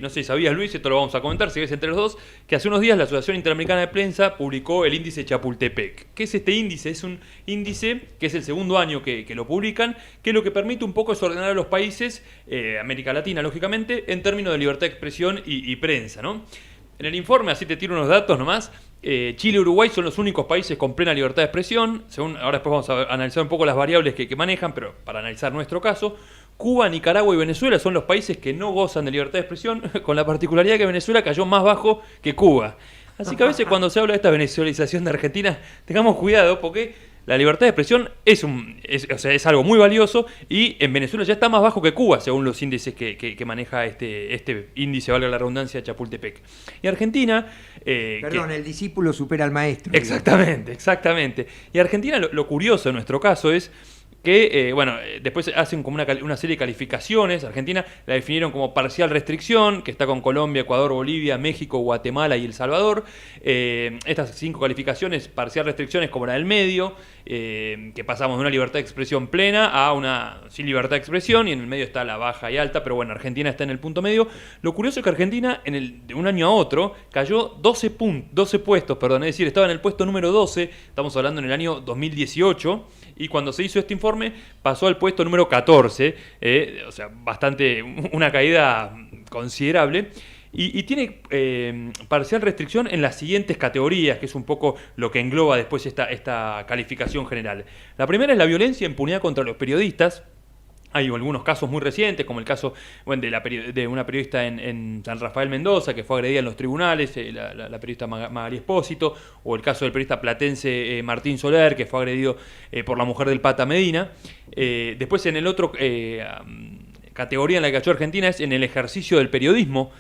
no sé si sabías, Luis, esto lo vamos a comentar, si ves entre los dos, que hace unos días la Asociación Interamericana de Prensa publicó el índice Chapultepec. ¿Qué es este índice? Es un índice que es el segundo año que lo publican, que lo que permite un poco es ordenar a los países, América Latina, lógicamente, en términos de libertad de expresión y prensa, ¿no? En el informe, así te tiro unos datos nomás, Chile y Uruguay son los únicos países con plena libertad de expresión. Ahora después vamos a analizar un poco las variables que manejan, pero para analizar nuestro caso, Cuba, Nicaragua y Venezuela son los países que no gozan de libertad de expresión, con la particularidad que Venezuela cayó más bajo que Cuba. Así que a veces cuando se habla de esta venezuelización de Argentina, tengamos cuidado porque la libertad de expresión es algo muy valioso, y en Venezuela ya está más bajo que Cuba, según los índices que maneja este índice, valga la redundancia, Chapultepec. Y Argentina... el discípulo supera al maestro. Exactamente. Y Argentina, lo curioso en nuestro caso es que, después hacen como una serie de calificaciones. Argentina la definieron como parcial restricción, que está con Colombia, Ecuador, Bolivia, México, Guatemala y El Salvador. Estas 5 calificaciones, parcial restricción es como la del medio, que pasamos de una libertad de expresión plena a una sin libertad de expresión, y en el medio está la baja y alta, pero bueno, Argentina está en el punto medio. Lo curioso es que Argentina, de un año a otro, cayó 12 puestos, es decir, estaba en el puesto número 12, estamos hablando en el año 2018, y cuando se hizo este informe pasó al puesto número 14, una caída considerable. Y tiene parcial restricción en las siguientes categorías, que es un poco lo que engloba después esta calificación general. La primera es la violencia e impunidad contra los periodistas. Hay algunos casos muy recientes, como el caso de una periodista en San Rafael, Mendoza, que fue agredida en los tribunales, la periodista Magali Espósito, o el caso del periodista platense Martín Soler, que fue agredido por la mujer del Pata Medina. Después en el otro categoría en la que cayó Argentina es en el ejercicio del periodismo,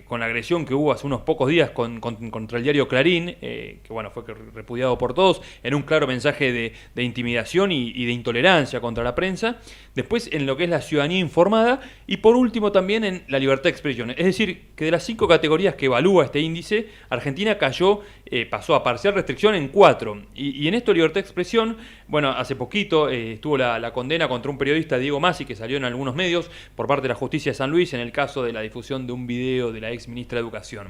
con la agresión que hubo hace unos pocos días contra el diario Clarín, que bueno, fue repudiado por todos, en un claro mensaje de intimidación y de intolerancia contra la prensa. Después en lo que es la ciudadanía informada y por último también en la libertad de expresión. Es decir, que de las 5 categorías que evalúa este índice, Argentina pasó a parcial restricción en 4. Y en esto libertad de expresión, bueno, hace poquito estuvo la condena contra un periodista, Diego Masi, que salió en algunos medios por parte de la justicia de San Luis en el caso de la difusión de un video de la ex ministra de Educación.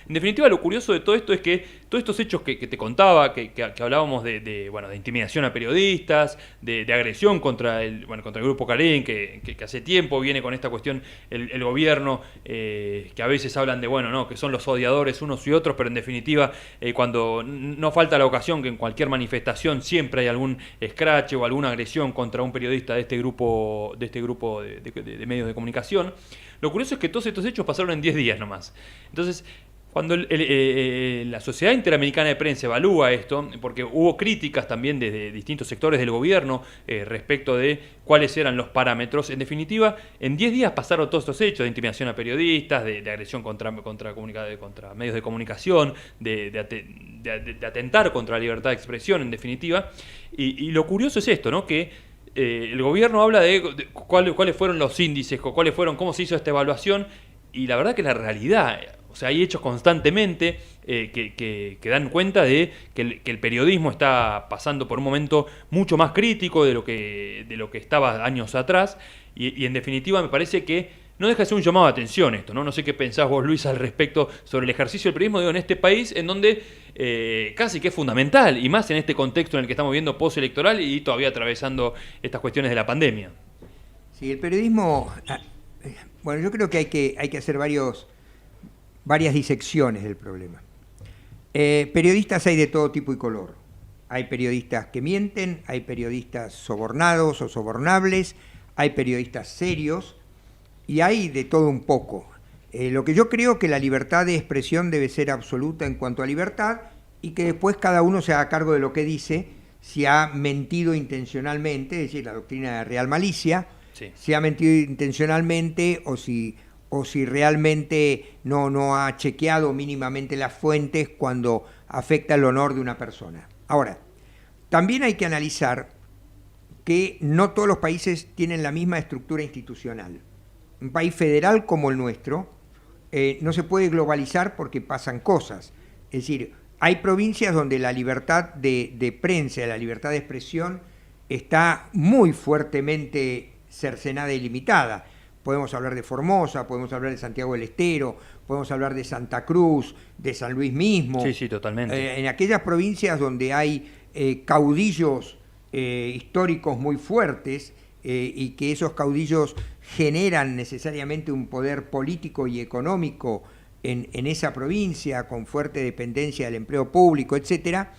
En definitiva, lo curioso de todo esto es que todos estos hechos que te contaba, que hablábamos de intimidación a periodistas, de agresión contra el grupo Clarín, que hace tiempo viene con esta cuestión el gobierno, que a veces hablan de, que son los odiadores unos y otros, pero en definitiva, cuando no falta la ocasión que en cualquier manifestación siempre hay algún escrache o alguna agresión contra un periodista de este grupo de medios de comunicación. Lo curioso es que todos estos hechos pasaron en 10 días nomás. Entonces, cuando la Sociedad Interamericana de Prensa evalúa esto, porque hubo críticas también desde distintos sectores del gobierno respecto de cuáles eran los parámetros, en definitiva, en 10 días pasaron todos estos hechos de intimidación a periodistas, de agresión contra medios de comunicación, de atentar contra la libertad de expresión, en definitiva. Y lo curioso es esto, ¿no? Que el gobierno habla de cuáles fueron los índices, cómo se hizo esta evaluación, y la verdad que la realidad, o sea, hay hechos constantemente que dan cuenta de que el periodismo está pasando por un momento mucho más crítico de lo que estaba años atrás, y en definitiva me parece que no deja de ser un llamado de atención esto, ¿no? No sé qué pensás vos, Luis, al respecto sobre el ejercicio del periodismo en este país, en donde casi que es fundamental, y más en este contexto en el que estamos viendo postelectoral y todavía atravesando estas cuestiones de la pandemia. Sí, el periodismo, yo creo que hay que hacer varias disecciones del problema. Periodistas hay de todo tipo y color. Hay periodistas que mienten, hay periodistas sobornados o sobornables, hay periodistas serios, y hay de todo un poco. Lo que yo creo que la libertad de expresión debe ser absoluta en cuanto a libertad, y que después cada uno se haga cargo de lo que dice, si ha mentido intencionalmente, es decir, la doctrina de real malicia, sí. Si ha mentido intencionalmente o si realmente no ha chequeado mínimamente las fuentes cuando afecta el honor de una persona. Ahora, también hay que analizar que no todos los países tienen la misma estructura institucional. Un país federal como el nuestro no se puede globalizar porque pasan cosas. Es decir, hay provincias donde la libertad de prensa, la libertad de expresión está muy fuertemente cercenada y limitada. Podemos hablar de Formosa, podemos hablar de Santiago del Estero, podemos hablar de Santa Cruz, de San Luis mismo. Sí, totalmente. En aquellas provincias donde hay caudillos históricos muy fuertes, y que esos caudillos generan necesariamente un poder político y económico en esa provincia, con fuerte dependencia del empleo público, etcétera,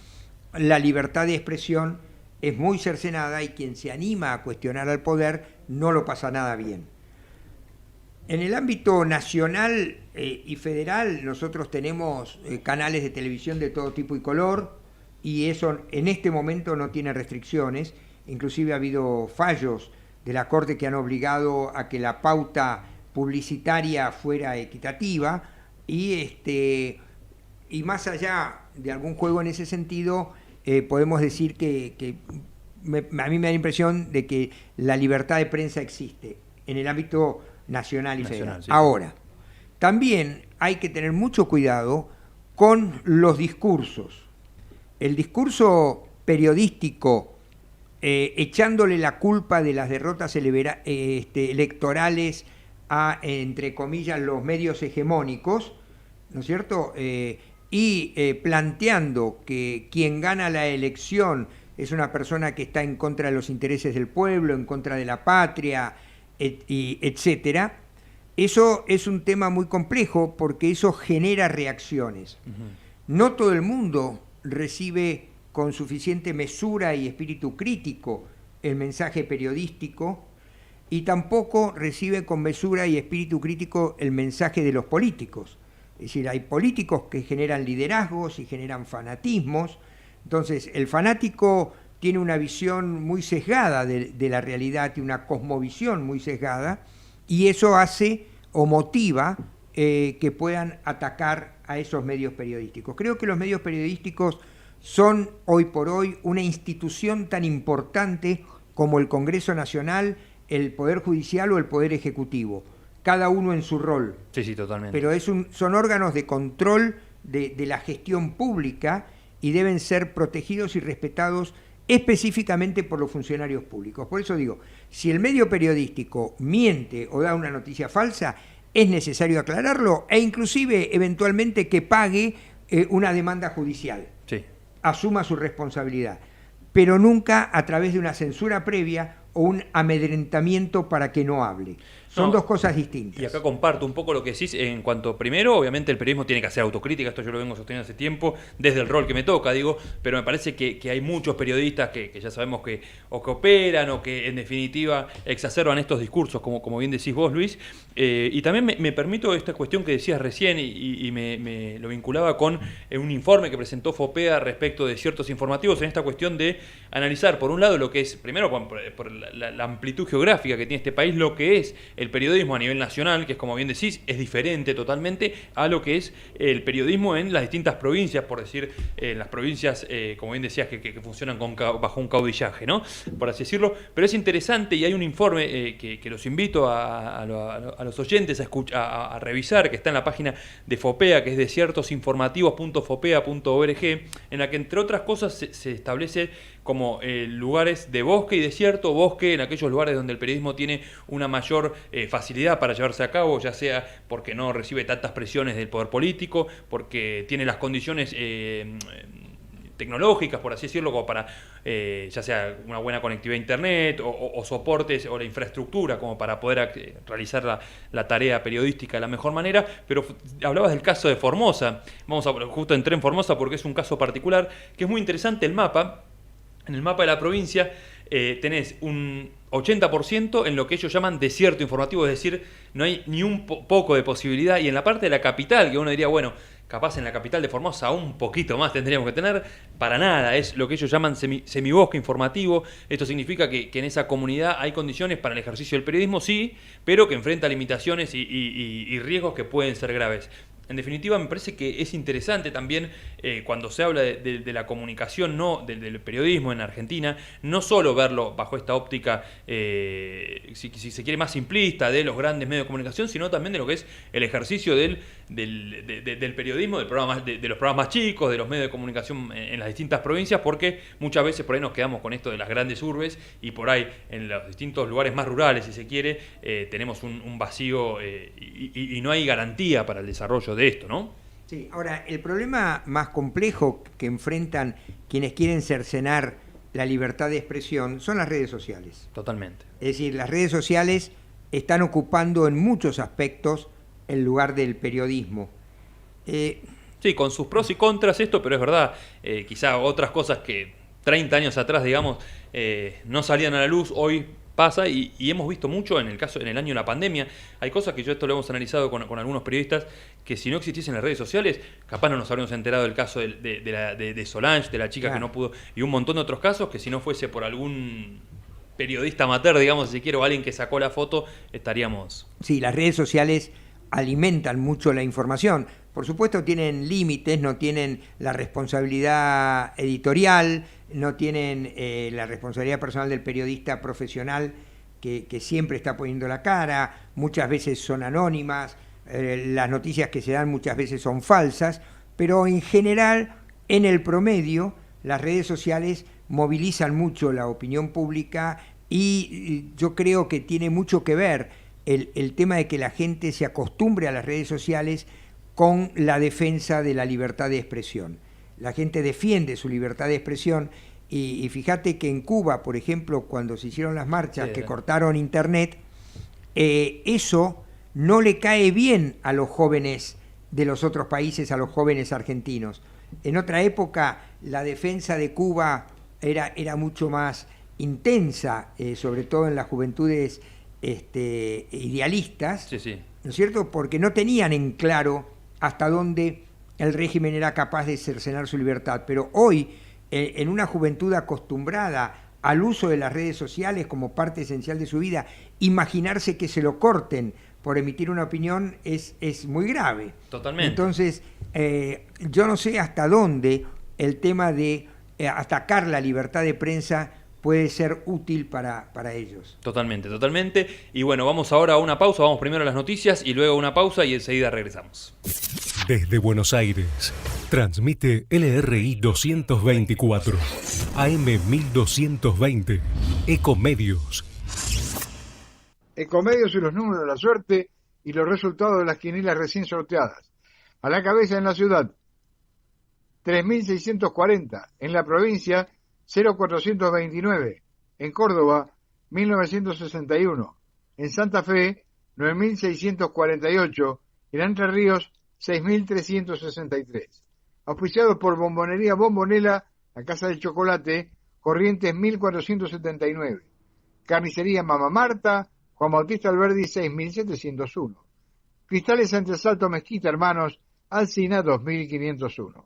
la libertad de expresión es muy cercenada y quien se anima a cuestionar al poder no lo pasa nada bien. En el ámbito nacional y federal nosotros tenemos canales de televisión de todo tipo y color, y eso en este momento no tiene restricciones. Inclusive ha habido fallos de la Corte que han obligado a que la pauta publicitaria fuera equitativa, y más allá de algún juego en ese sentido, podemos decir que a mí me da la impresión de que la libertad de prensa existe en el ámbito nacional y federal. Sí. Ahora, también hay que tener mucho cuidado con los discursos. El discurso periodístico echándole la culpa de las derrotas electorales a, entre comillas, los medios hegemónicos, ¿no es cierto? Y planteando que quien gana la elección es una persona que está en contra de los intereses del pueblo, en contra de la patria, etcétera. Eso es un tema muy complejo porque eso genera reacciones. Uh-huh. No todo el mundo recibe con suficiente mesura y espíritu crítico el mensaje periodístico, y tampoco recibe con mesura y espíritu crítico el mensaje de los políticos. Es decir, hay políticos que generan liderazgos y generan fanatismos. Entonces, el fanático tiene una visión muy sesgada de la realidad, tiene una cosmovisión muy sesgada, y eso hace o motiva que puedan atacar a esos medios periodísticos. Creo que los medios periodísticos son hoy por hoy una institución tan importante como el Congreso Nacional, el Poder Judicial o el Poder Ejecutivo, cada uno en su rol. Sí, totalmente. Pero son órganos de control de la gestión pública y deben ser protegidos y respetados específicamente por los funcionarios públicos. Por eso digo, si el medio periodístico miente o da una noticia falsa, es necesario aclararlo e inclusive eventualmente que pague una demanda judicial. Sí. Asuma su responsabilidad, pero nunca a través de una censura previa o un amedrentamiento para que no hable. Son dos cosas distintas. Y acá comparto un poco lo que decís en cuanto, primero, obviamente el periodismo tiene que hacer autocrítica, esto yo lo vengo sosteniendo hace tiempo, desde el rol que me toca, digo, pero me parece que hay muchos periodistas que ya sabemos que o que operan o que en definitiva exacerban estos discursos, como bien decís vos, Luis. Y también me permito esta cuestión que decías recién y me lo vinculaba con un informe que presentó FOPEA respecto de ciertos informativos en esta cuestión de analizar, por un lado, lo que es, primero por la amplitud geográfica que tiene este país, lo que es el periodismo a nivel nacional, que es como bien decís, es diferente totalmente a lo que es el periodismo en las distintas provincias, por decir, en las provincias, como bien decías, que funcionan bajo un caudillaje, ¿no? Por así decirlo. Pero es interesante y hay un informe que los invito a los oyentes a revisar, que está en la página de FOPEA, que es desiertosinformativos.fopea.org, en la que, entre otras cosas, se establece como lugares de bosque y desierto, bosque en aquellos lugares donde el periodismo tiene una mayor facilidad para llevarse a cabo, ya sea porque no recibe tantas presiones del poder político, porque tiene las condiciones tecnológicas, por así decirlo, como para ya sea una buena conectividad a internet o soportes o la infraestructura como para poder realizar la tarea periodística de la mejor manera. Pero hablabas del caso de Formosa, justo entré en Formosa porque es un caso particular que es muy interesante. El mapa, en el mapa de la provincia tenés un 80% en lo que ellos llaman desierto informativo, es decir, no hay ni un poco de posibilidad, y en la parte de la capital, que uno diría, bueno, capaz en la capital de Formosa un poquito más tendríamos que tener, para nada, es lo que ellos llaman semibosque informativo. Esto significa que en esa comunidad hay condiciones para el ejercicio del periodismo, sí, pero que enfrenta limitaciones y riesgos que pueden ser graves. En definitiva, me parece que es interesante también cuando se habla de la comunicación, del periodismo en Argentina, no solo verlo bajo esta óptica, si se quiere, más simplista de los grandes medios de comunicación, sino también de lo que es el ejercicio del periodismo, de los programas más chicos, de los medios de comunicación en las distintas provincias, porque muchas veces por ahí nos quedamos con esto de las grandes urbes y por ahí en los distintos lugares más rurales, si se quiere, tenemos un vacío y no hay garantía para el desarrollo de esto, ¿no? Sí, ahora, el problema más complejo que enfrentan quienes quieren cercenar la libertad de expresión son las redes sociales. Totalmente. Es decir, las redes sociales están ocupando en muchos aspectos el lugar del periodismo. Sí, con sus pros y contras esto, pero es verdad, quizá otras cosas que 30 años atrás, digamos, no salían a la luz, hoy pasa y hemos visto mucho en el año de la pandemia. Hay cosas que esto lo hemos analizado con algunos periodistas, que si no existiesen las redes sociales, capaz no nos habríamos enterado del caso de Solange, de la chica, claro, que no pudo, y un montón de otros casos que si no fuese por algún periodista amateur, digamos, si quiere, o alguien que sacó la foto, estaríamos... Sí, las redes sociales alimentan mucho la información. Por supuesto tienen límites, no tienen la responsabilidad editorial, no tienen la responsabilidad personal del periodista profesional que siempre está poniendo la cara, muchas veces son anónimas, las noticias que se dan muchas veces son falsas, pero en general, en el promedio, las redes sociales movilizan mucho la opinión pública y yo creo que tiene mucho que ver el tema de que la gente se acostumbre a las redes sociales con la defensa de la libertad de expresión. La gente defiende su libertad de expresión y fíjate que en Cuba, por ejemplo, cuando se hicieron las marchas que cortaron internet, eso no le cae bien a los jóvenes de los otros países, a los jóvenes argentinos. En otra época la defensa de Cuba era mucho más intensa, sobre todo en las juventudes idealistas, sí. ¿No es cierto? Porque no tenían en claro hasta dónde el régimen era capaz de cercenar su libertad. Pero hoy en una juventud acostumbrada al uso de las redes sociales como parte esencial de su vida, imaginarse que se lo corten por emitir una opinión es muy grave. Totalmente. Entonces, yo no sé hasta dónde el tema de atacar la libertad de prensa puede ser útil para ellos. Totalmente, totalmente. Y bueno, vamos ahora a una pausa. Vamos primero a las noticias y luego a una pausa y enseguida regresamos. Desde Buenos Aires, transmite LRI 224, AM 1220, Ecomedios. Ecomedios y los números de la suerte y los resultados de las quinielas recién sorteadas. A la cabeza en la ciudad, 3.640. En la provincia, 0.429. En Córdoba, 1.961. En Santa Fe, 9.648. En Entre Ríos, 6.363. Auspiciados por Bombonería Bombonela, la Casa del Chocolate, Corrientes 1.479. Carnicería Mama Marta, Juan Bautista Alberdi 6.701. Cristales Antesalto Mezquita Hermanos, Alcina 2.501.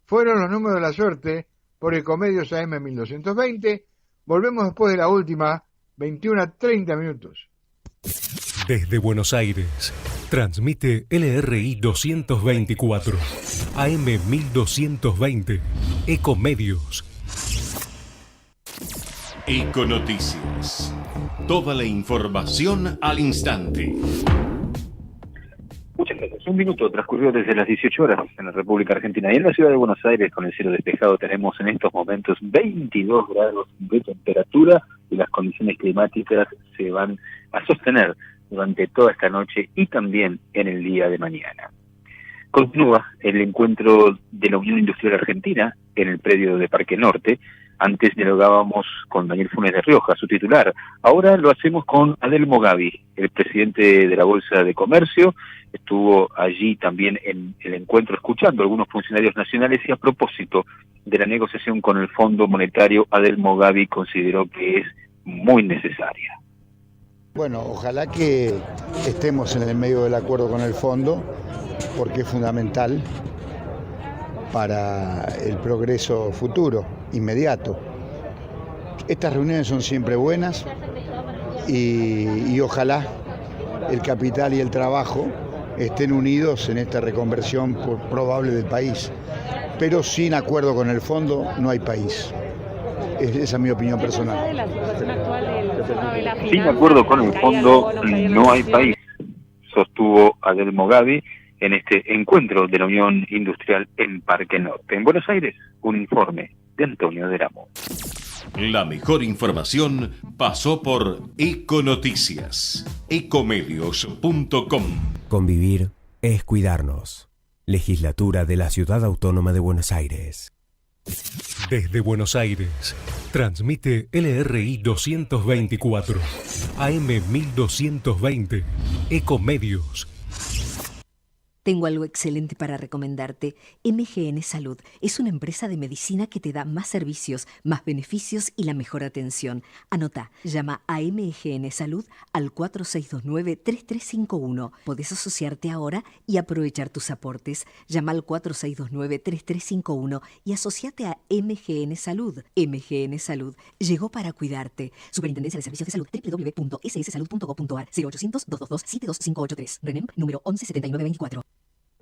Fueron los números de la suerte por Ecomedios AM 1220. Volvemos después de la última, 21:30. Desde Buenos Aires, transmite LRI 224, AM 1220, Ecomedios. Econoticias. Toda la información al instante. Muchas gracias. Un minuto transcurrió desde las 18 horas en la República Argentina. Y en la ciudad de Buenos Aires, con el cielo despejado, tenemos en estos momentos 22 grados de temperatura y las condiciones climáticas se van a sostener durante toda esta noche y también en el día de mañana. Continúa el encuentro de la Unión Industrial Argentina en el predio de Parque Norte. Antes dialogábamos con Daniel Funes de Rioja, su titular. Ahora lo hacemos con Adelmo Gavi, el presidente de la Bolsa de Comercio. Estuvo allí también en el encuentro escuchando a algunos funcionarios nacionales y a propósito de la negociación con el Fondo Monetario, Adelmo Gavi consideró que es muy necesaria. Bueno, ojalá que estemos en el medio del acuerdo con el fondo, porque es fundamental para el progreso futuro, inmediato. Estas reuniones son siempre buenas y ojalá el capital y el trabajo estén unidos en esta reconversión probable del país. Pero sin acuerdo con el fondo no hay país. Esa es mi opinión personal. Sin acuerdo con el fondo no hay país, sostuvo Adelmo Gavi en este encuentro de la Unión Industrial en Parque Norte. En Buenos Aires, un informe de Antonio Deramo. La mejor información pasó por Econoticias. Ecomedios.com. Convivir es cuidarnos. Legislatura de la Ciudad Autónoma de Buenos Aires. Desde Buenos Aires, transmite LRI 224, AM 1220, Ecomedios. Tengo algo excelente para recomendarte. MGN Salud es una empresa de medicina que te da más servicios, más beneficios y la mejor atención. Anota, llama a MGN Salud al 4629-3351. Podés asociarte ahora y aprovechar tus aportes. Llama al 4629-3351 y asociate a MGN Salud. MGN Salud llegó para cuidarte. Superintendencia de Servicios de Salud, www.sssalud.gov.ar, 0800-222-72583. RENEM, número 117924.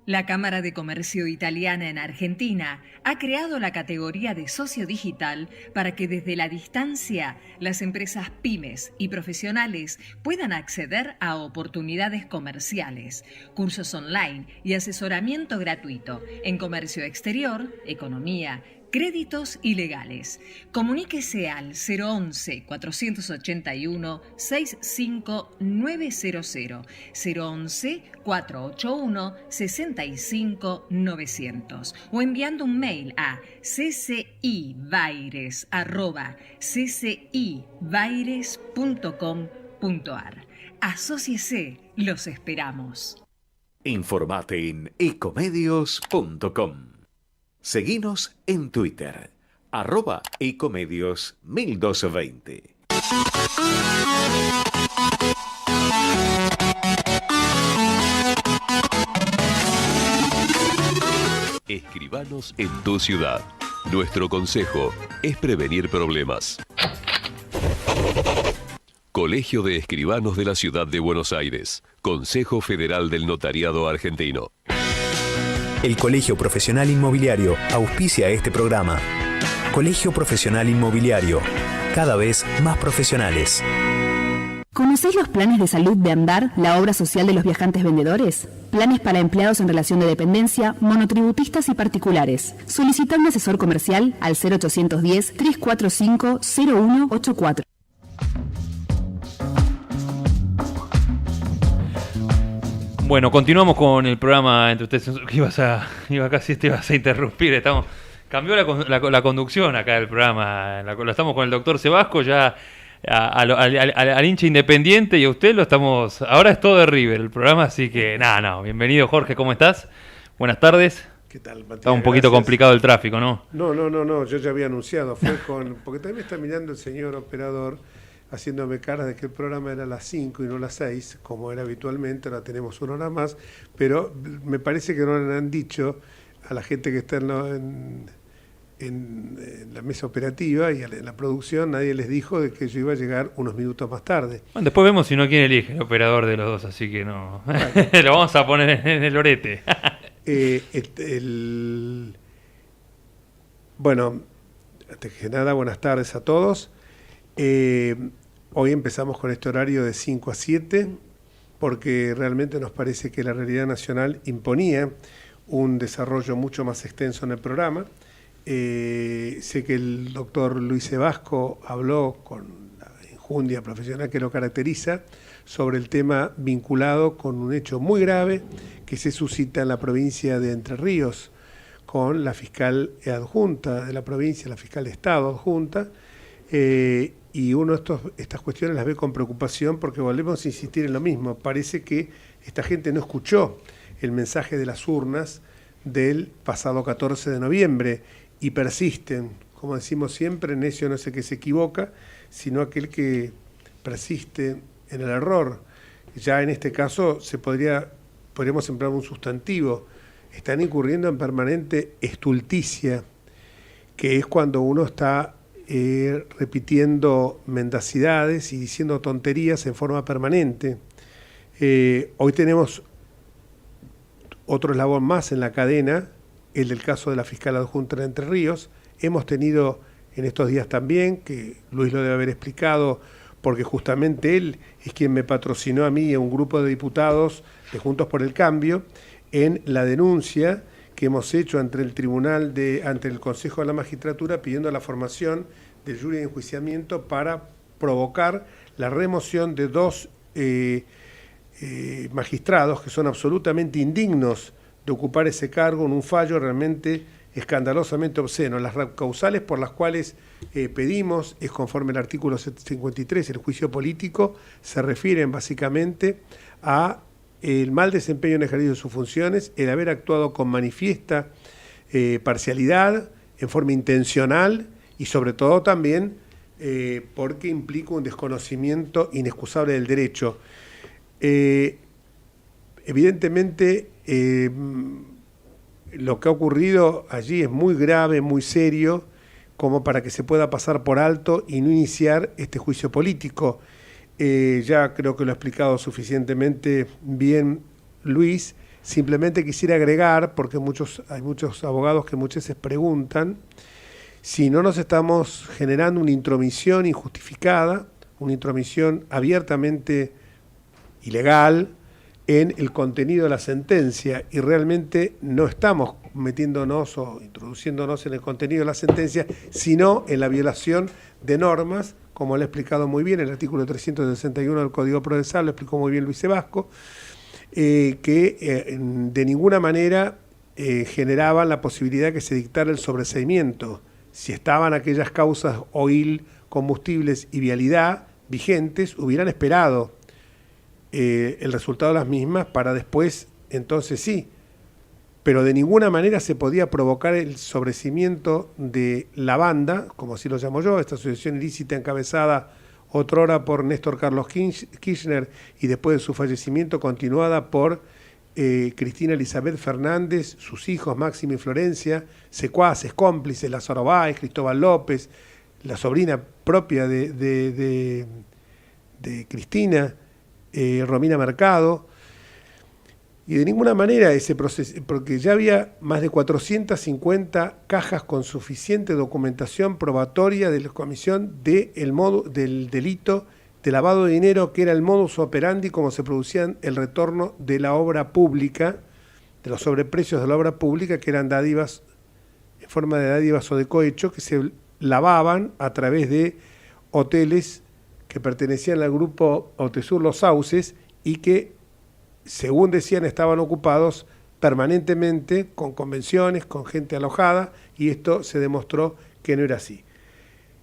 La Cámara de Comercio Italiana en Argentina ha creado la categoría de socio digital para que desde la distancia las empresas pymes y profesionales puedan acceder a oportunidades comerciales, cursos online y asesoramiento gratuito en comercio exterior, economía, créditos y legales. Comuníquese al 011-481-65900, 011-481-65900 o enviando un mail a ccibaires@ccibaires.com.ar. Asóciese, los esperamos. Informate en ecomedios.com. Seguinos en Twitter, @ecomedios1220. Escribanos en tu ciudad. Nuestro consejo es prevenir problemas. Colegio de Escribanos de la Ciudad de Buenos Aires. Consejo Federal del Notariado Argentino. El Colegio Profesional Inmobiliario auspicia este programa. Colegio Profesional Inmobiliario, cada vez más profesionales. ¿Conocéis los planes de salud de Andar, la obra social de los viajantes vendedores? Planes para empleados en relación de dependencia, monotributistas y particulares. Solicita un asesor comercial al 0810-345-0184. Bueno, continuamos con el programa entre ustedes. Casi te ibas a interrumpir. Cambió la conducción acá del programa. Lo estamos con el doctor Sebasco ya al hincha independiente y a usted lo estamos. Ahora es todo de River el programa, así que nada. Bienvenido, Jorge, ¿cómo estás? Buenas tardes. ¿Qué tal, Matías? Está un poquito complicado el tráfico, ¿no? No, yo ya había anunciado. Porque también me está mirando el señor operador, haciéndome cara de que el programa era a las 5 y no a las 6, como era habitualmente. Ahora tenemos una hora más, pero me parece que no le han dicho a la gente que está en la mesa operativa y en la producción, nadie les dijo de que yo iba a llegar unos minutos más tarde. Bueno, después vemos si no quién elige el operador de los dos, así que no. Lo vamos a poner en el orete. Bueno, antes que nada, buenas tardes a todos. Hoy empezamos con este horario de 5 a 7 porque realmente nos parece que la realidad nacional imponía un desarrollo mucho más extenso en el programa. Sé que el doctor Luis Sebasco habló con la enjundia profesional que lo caracteriza sobre el tema vinculado con un hecho muy grave que se suscita en la provincia de Entre Ríos con la fiscal adjunta de la provincia, la fiscal de Estado adjunta, y uno de estas cuestiones las ve con preocupación porque volvemos a insistir en lo mismo. Parece que esta gente no escuchó el mensaje de las urnas del pasado 14 de noviembre y persisten, como decimos siempre, necio no es el que se equivoca, sino aquel que persiste en el error. Ya en este caso podríamos emplear un sustantivo. Están incurriendo en permanente estulticia, que es cuando uno está repitiendo mendacidades y diciendo tonterías en forma permanente. Hoy tenemos otro eslabón más en la cadena, el del caso de la fiscal adjunta de Entre Ríos. Hemos tenido en estos días también, que Luis lo debe haber explicado, porque justamente él es quien me patrocinó a mí y a un grupo de diputados de Juntos por el Cambio, en la denuncia que hemos hecho ante el Consejo de la Magistratura pidiendo la formación del jury de enjuiciamiento para provocar la remoción de dos magistrados que son absolutamente indignos de ocupar ese cargo en un fallo realmente escandalosamente obsceno. Las causales por las cuales pedimos es conforme al artículo 53, el juicio político, se refieren básicamente a el mal desempeño en ejercicio de sus funciones, el haber actuado con manifiesta parcialidad, en forma intencional y sobre todo también porque implica un desconocimiento inexcusable del derecho. Evidentemente, lo que ha ocurrido allí es muy grave, muy serio, como para que se pueda pasar por alto y no iniciar este juicio político. Ya creo que lo ha explicado suficientemente bien Luis. Simplemente quisiera agregar, porque hay muchos abogados que muchas veces preguntan si no nos estamos generando una intromisión injustificada, una intromisión abiertamente ilegal en el contenido de la sentencia, y realmente no estamos metiéndonos o introduciéndonos en el contenido de la sentencia, sino en la violación de normas, como lo ha explicado muy bien el artículo 361 del Código Procesal, lo explicó muy bien Luis Sebasco, que de ninguna manera generaban la posibilidad que se dictara el sobreseimiento. Si estaban aquellas causas OIL, combustibles y vialidad vigentes, hubieran esperado el resultado de las mismas para después, entonces sí, pero de ninguna manera se podía provocar el sobreseimiento de la banda, como así lo llamo yo, esta asociación ilícita encabezada otrora por Néstor Carlos Kirchner y después de su fallecimiento continuada por Cristina Elizabeth Fernández, sus hijos Máximo y Florencia, secuaces, cómplices, Lázaro Báez, Cristóbal López, la sobrina propia de Cristina, Romina Mercado, y de ninguna manera ese proceso, porque ya había más de 450 cajas con suficiente documentación probatoria de la comisión del delito de lavado de dinero, que era el modus operandi como se producían el retorno de la obra pública, de los sobreprecios de la obra pública, que eran dádivas, en forma de dádivas o de cohecho, que se lavaban a través de hoteles que pertenecían al grupo Otesur Los Sauces y que, según decían, estaban ocupados permanentemente con convenciones, con gente alojada, y esto se demostró que no era así.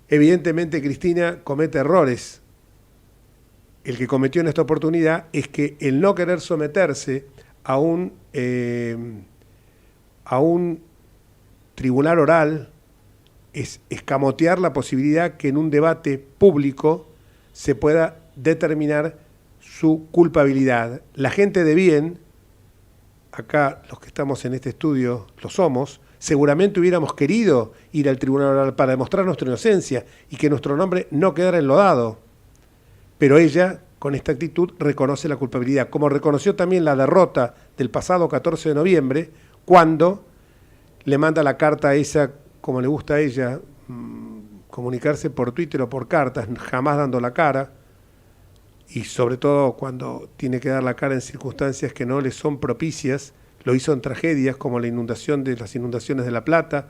Evidentemente Cristina comete errores. El que cometió en esta oportunidad es que el no querer someterse a un tribunal oral es escamotear la posibilidad que en un debate público se pueda determinar su culpabilidad. La gente de bien, acá los que estamos en este estudio lo somos, seguramente hubiéramos querido ir al tribunal oral para demostrar nuestra inocencia y que nuestro nombre no quedara enlodado. Pero ella, con esta actitud, reconoce la culpabilidad, como reconoció también la derrota del pasado 14 de noviembre, cuando le manda la carta esa, como le gusta a ella, comunicarse por Twitter o por cartas, jamás dando la cara, y sobre todo cuando tiene que dar la cara en circunstancias que no le son propicias. Lo hizo en tragedias como las inundaciones de La Plata,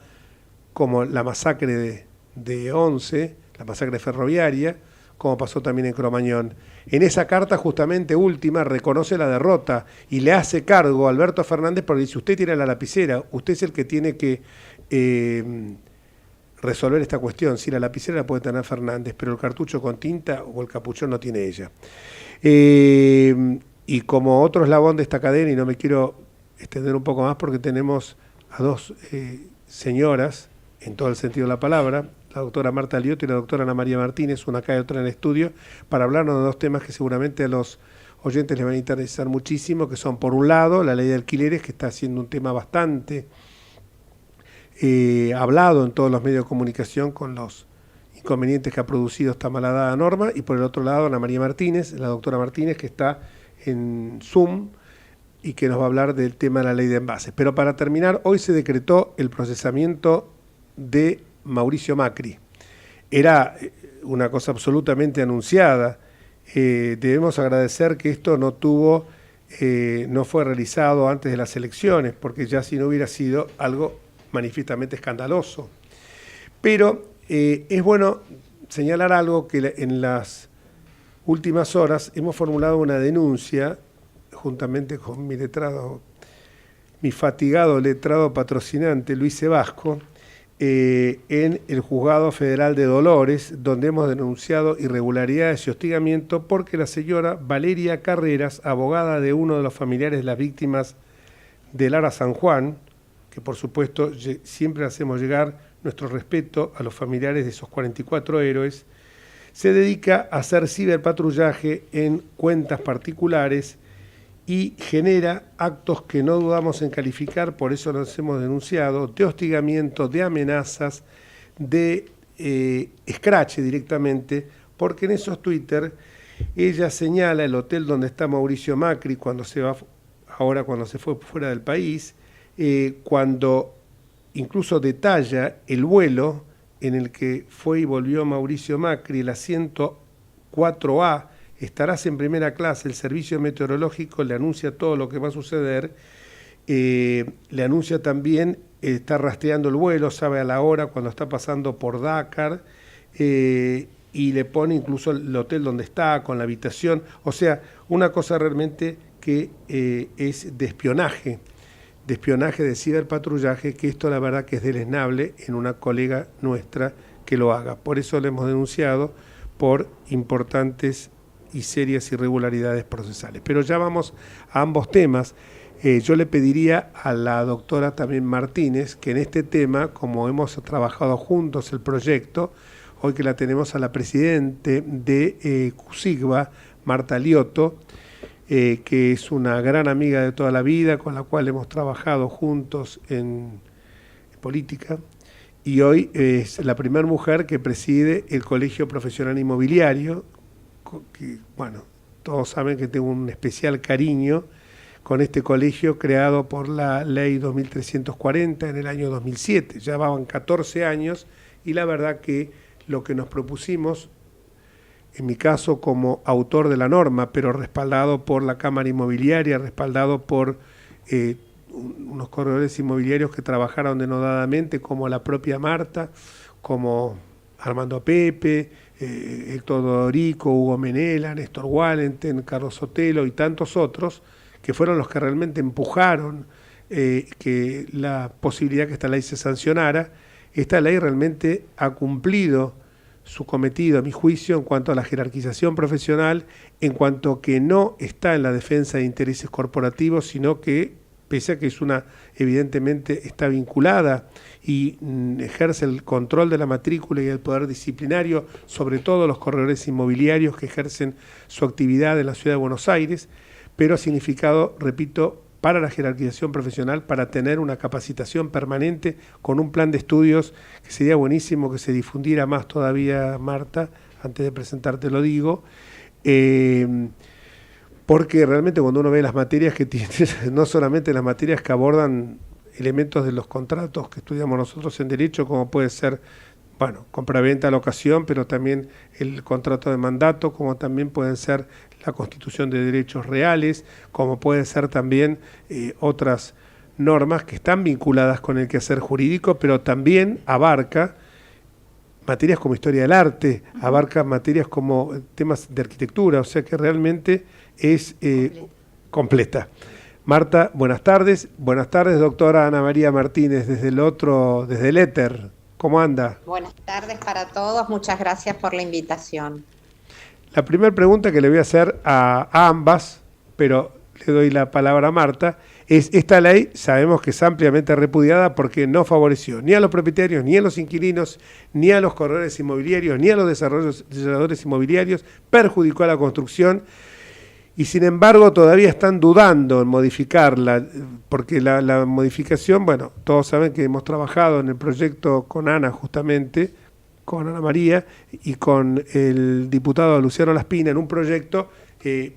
como la masacre de Once, la masacre ferroviaria, como pasó también en Cromañón. En esa carta justamente última reconoce la derrota y le hace cargo a Alberto Fernández porque dice: usted tira la lapicera, usted es el que tiene que resolver esta cuestión. Si la lapicera la puede tener Fernández, pero el cartucho con tinta o el capuchón no tiene ella. Y como otro eslabón de esta cadena, y no me quiero extender un poco más porque tenemos a dos señoras, en todo el sentido de la palabra, la doctora Marta Lioto y la doctora Ana María Martínez, una acá y otra en el estudio, para hablarnos de dos temas que seguramente a los oyentes les van a interesar muchísimo, que son, por un lado, la ley de alquileres, que está siendo un tema bastante hablado en todos los medios de comunicación con los inconvenientes que ha producido esta malhadada norma, y por el otro lado Ana María Martínez, la doctora Martínez, que está en Zoom y que nos va a hablar del tema de la ley de envases. Pero para terminar, hoy se decretó el procesamiento de Mauricio Macri. Era una cosa absolutamente anunciada. Debemos agradecer que esto no fue realizado antes de las elecciones, porque ya si no hubiera sido algo manifiestamente escandaloso. Pero es bueno señalar algo, que en las últimas horas hemos formulado una denuncia, juntamente con mi fatigado letrado patrocinante, Luis Sebasco, en el Juzgado Federal de Dolores, donde hemos denunciado irregularidades y hostigamiento porque la señora Valeria Carreras, abogada de uno de los familiares de las víctimas de Lara San Juan, que por supuesto siempre hacemos llegar nuestro respeto a los familiares de esos 44 héroes, se dedica a hacer ciberpatrullaje en cuentas particulares y genera actos que no dudamos en calificar, por eso los hemos denunciado, de hostigamiento, de amenazas, de escrache directamente, porque en esos Twitter ella señala el hotel donde está Mauricio Macri cuando se fue fuera del país, cuando incluso detalla el vuelo en el que fue y volvió Mauricio Macri, el asiento 4A, estarás en primera clase, el servicio meteorológico le anuncia todo lo que va a suceder, le anuncia también, está rastreando el vuelo, sabe a la hora cuando está pasando por Dakar, y le pone incluso el hotel donde está, con la habitación, o sea, una cosa realmente que es de espionaje, de ciberpatrullaje, que esto la verdad que es deleznable en una colega nuestra que lo haga. Por eso le hemos denunciado por importantes y serias irregularidades procesales. Pero ya vamos a ambos temas. Yo le pediría a la doctora también Martínez que en este tema, como hemos trabajado juntos el proyecto, hoy que la tenemos a la presidente de CUSIGBA, Marta Lioto, que es una gran amiga de toda la vida, con la cual hemos trabajado juntos en política, y hoy es la primera mujer que preside el Colegio Profesional Inmobiliario, que, bueno, todos saben que tengo un especial cariño con este colegio creado por la Ley 2340 en el año 2007. Ya van 14 años y la verdad que lo que nos propusimos, en mi caso como autor de la norma, pero respaldado por la Cámara Inmobiliaria, respaldado por unos corredores inmobiliarios que trabajaron denodadamente, como la propia Marta, como Armando Pepe, Héctor Dorico, Hugo Menela, Néstor Walenten, Carlos Sotelo y tantos otros, que fueron los que realmente empujaron que la posibilidad que esta ley se sancionara. Esta ley realmente ha cumplido su cometido, a mi juicio, en cuanto a la jerarquización profesional, en cuanto que no está en la defensa de intereses corporativos, sino que, pese a que evidentemente está vinculada y ejerce el control de la matrícula y el poder disciplinario, sobre todo los corredores inmobiliarios que ejercen su actividad en la Ciudad de Buenos Aires, pero ha significado, repito, para la jerarquización profesional, para tener una capacitación permanente con un plan de estudios que sería buenísimo que se difundiera más todavía, Marta, antes de presentarte lo digo, porque realmente cuando uno ve las materias que tiene, no solamente las materias que abordan elementos de los contratos que estudiamos nosotros en Derecho, como puede ser, bueno, compraventa, locación, pero también el contrato de mandato, como también pueden ser la constitución de derechos reales, como pueden ser también otras normas que están vinculadas con el quehacer jurídico, pero también abarca materias como historia del arte, abarca materias como temas de arquitectura, o sea que realmente es completa. Marta, buenas tardes. Buenas tardes, doctora Ana María Martínez, desde el éter. ¿Cómo anda? Buenas tardes para todos, muchas gracias por la invitación. La primera pregunta que le voy a hacer a ambas, pero le doy la palabra a Marta, es: esta ley sabemos que es ampliamente repudiada porque no favoreció ni a los propietarios, ni a los inquilinos, ni a los corredores inmobiliarios, ni a los desarrolladores inmobiliarios, perjudicó a la construcción y sin embargo todavía están dudando en modificarla, porque la modificación, bueno, todos saben que hemos trabajado en el proyecto con Ana justamente, con Ana María y con el diputado Luciano Laspina en un proyecto que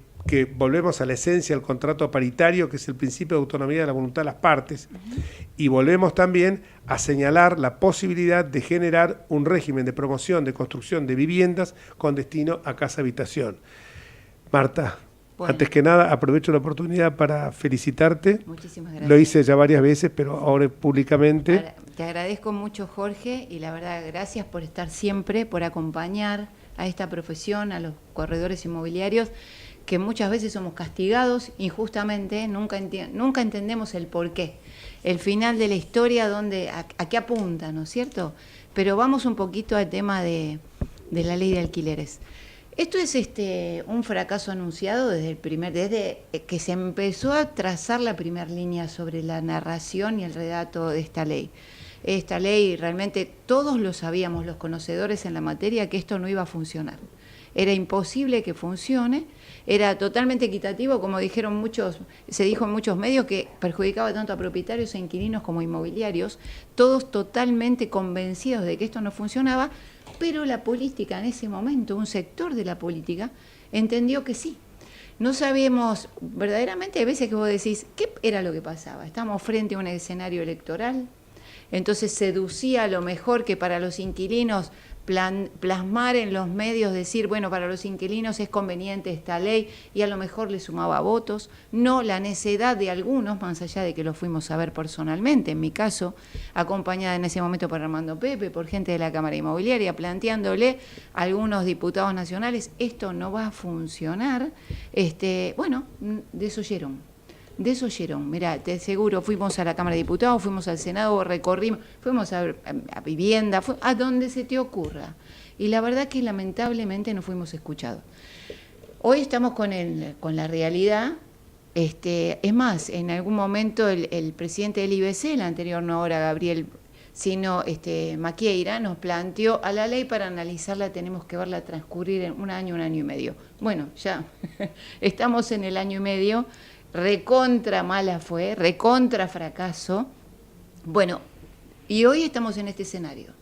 volvemos a la esencia del contrato paritario, que es el principio de autonomía de la voluntad de las partes, y volvemos también a señalar la posibilidad de generar un régimen de promoción de construcción de viviendas con destino a casa-habitación. Marta, bueno, antes que nada aprovecho la oportunidad para felicitarte. Muchísimas gracias. Lo hice ya varias veces, pero ahora públicamente. Te agradezco mucho, Jorge, y la verdad, gracias por estar siempre, por acompañar a esta profesión, a los corredores inmobiliarios, que muchas veces somos castigados injustamente, nunca entendemos el porqué, el final de la historia, a qué apunta, ¿no es cierto? Pero vamos un poquito al tema de la ley de alquileres. Esto es un fracaso anunciado desde que se empezó a trazar la primera línea sobre la narración y el relato de esta ley. Esta ley realmente todos lo sabíamos, los conocedores en la materia, que esto no iba a funcionar. Era imposible que funcione, era totalmente equitativo, como se dijo en muchos medios, que perjudicaba tanto a propietarios e inquilinos como inmobiliarios, todos totalmente convencidos de que esto no funcionaba, pero la política en ese momento, un sector de la política, entendió que sí. No sabíamos, verdaderamente hay veces que vos decís, ¿qué era lo que pasaba? Estamos frente a un escenario electoral, entonces seducía a lo mejor que para los inquilinos plasmar en los medios, decir, bueno, para los inquilinos es conveniente esta ley y a lo mejor le sumaba votos. No, la necedad de algunos, más allá de que lo fuimos a ver personalmente, en mi caso, acompañada en ese momento por Armando Pepe, por gente de la Cámara Inmobiliaria, planteándole a algunos diputados nacionales, esto no va a funcionar, bueno, desoyeron. Mirá, te aseguro, fuimos a la Cámara de Diputados, fuimos al Senado, recorrimos, fuimos a vivienda, a donde se te ocurra. Y la verdad que lamentablemente no fuimos escuchados. Hoy estamos con la realidad. Es más, en algún momento el presidente del IBC, el anterior, no ahora, Gabriel, sino Maquieira nos planteó a la ley para analizarla, tenemos que verla transcurrir en un año y medio. Bueno, ya estamos en el año y medio, recontra mala fue, recontra fracaso. Bueno, y hoy estamos en este escenario.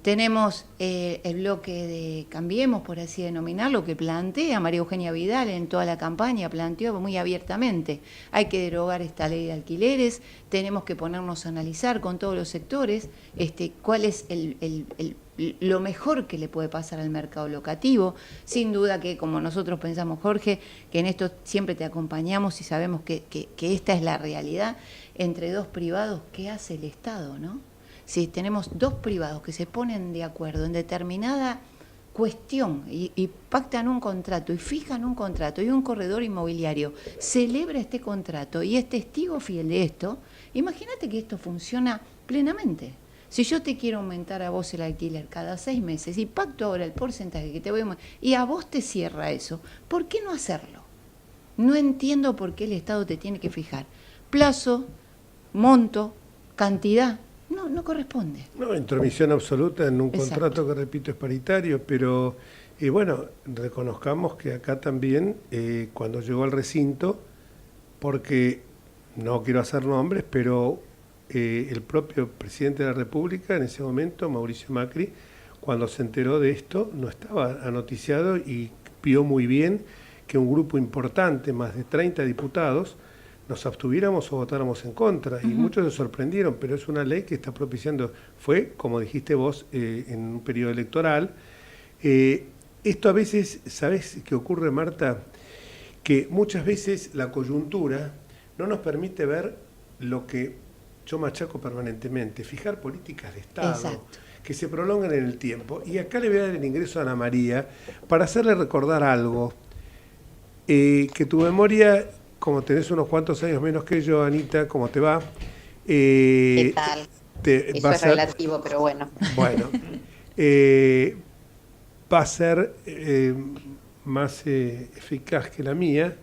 Tenemos el bloque de Cambiemos, por así denominarlo, que plantea María Eugenia Vidal en toda la campaña, planteó muy abiertamente, hay que derogar esta ley de alquileres, tenemos que ponernos a analizar con todos los sectores cuál es lo mejor que le puede pasar al mercado locativo. Sin duda que, como nosotros pensamos, Jorge, que en esto siempre te acompañamos y sabemos que esta es la realidad, entre dos privados, ¿qué hace el Estado, no? Si tenemos dos privados que se ponen de acuerdo en determinada cuestión y pactan un contrato y fijan un contrato y un corredor inmobiliario celebra este contrato y es testigo fiel de esto, imagínate que esto funciona plenamente. Si yo te quiero aumentar a vos el alquiler cada 6 meses y pacto ahora el porcentaje que te voy a y a vos te cierra eso, ¿por qué no hacerlo? No entiendo por qué el Estado te tiene que fijar plazo, monto, cantidad. No corresponde. No, intromisión absoluta en un Exacto. contrato que, repito, es paritario, pero bueno, reconozcamos que acá también, cuando llegó al recinto, porque no quiero hacer nombres, pero el propio presidente de la República, en ese momento, Mauricio Macri, cuando se enteró de esto, no estaba anoticiado y vio muy bien que un grupo importante, más de 30 diputados, nos abstuviéramos o votáramos en contra, y muchos se sorprendieron, pero es una ley que está propiciando, fue, como dijiste vos, en un periodo electoral. Esto a veces, ¿sabés qué ocurre, Marta? Que muchas veces la coyuntura no nos permite ver lo que yo machaco permanentemente, fijar políticas de Estado. Exacto. Que se prolongan en el tiempo. Y acá le voy a dar el ingreso a Ana María para hacerle recordar algo, que tu memoria, como tenés unos cuantos años menos que yo, Anita, ¿cómo te va? ¿Qué tal? Eso es relativo, pero bueno. Bueno, va a ser más eficaz que la mía.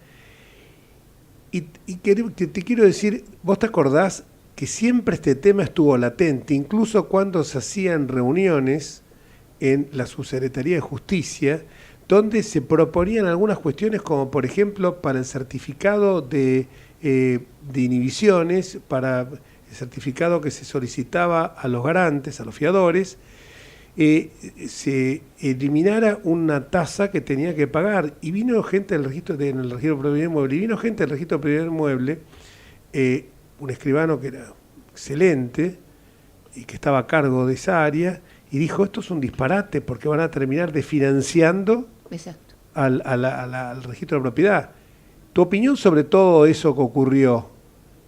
Y te quiero decir, vos te acordás que siempre este tema estuvo latente, incluso cuando se hacían reuniones en la Subsecretaría de Justicia, donde se proponían algunas cuestiones, como por ejemplo para el certificado de inhibiciones, para el certificado que se solicitaba a los garantes, a los fiadores, se eliminara una tasa que tenía que pagar. Y vino gente del registro en el registro de propiedad inmueble, y vino gente del registro de propiedad inmueble, un escribano que era excelente y que estaba a cargo de esa área, y dijo, esto es un disparate porque van a terminar desfinanciando al registro de propiedad. Tu opinión sobre todo eso que ocurrió,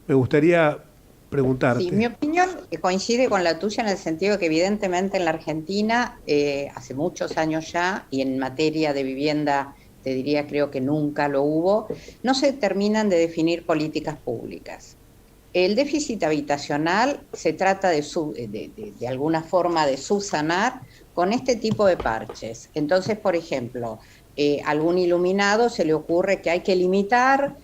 me gustaría preguntarte. Sí, mi opinión coincide con la tuya en el sentido que evidentemente en la Argentina, hace muchos años ya, y en materia de vivienda, te diría, creo que nunca lo hubo, no se terminan de definir políticas públicas. El déficit habitacional se trata de alguna forma de subsanar con este tipo de parches. Entonces, por ejemplo, a algún iluminado se le ocurre que hay que limitar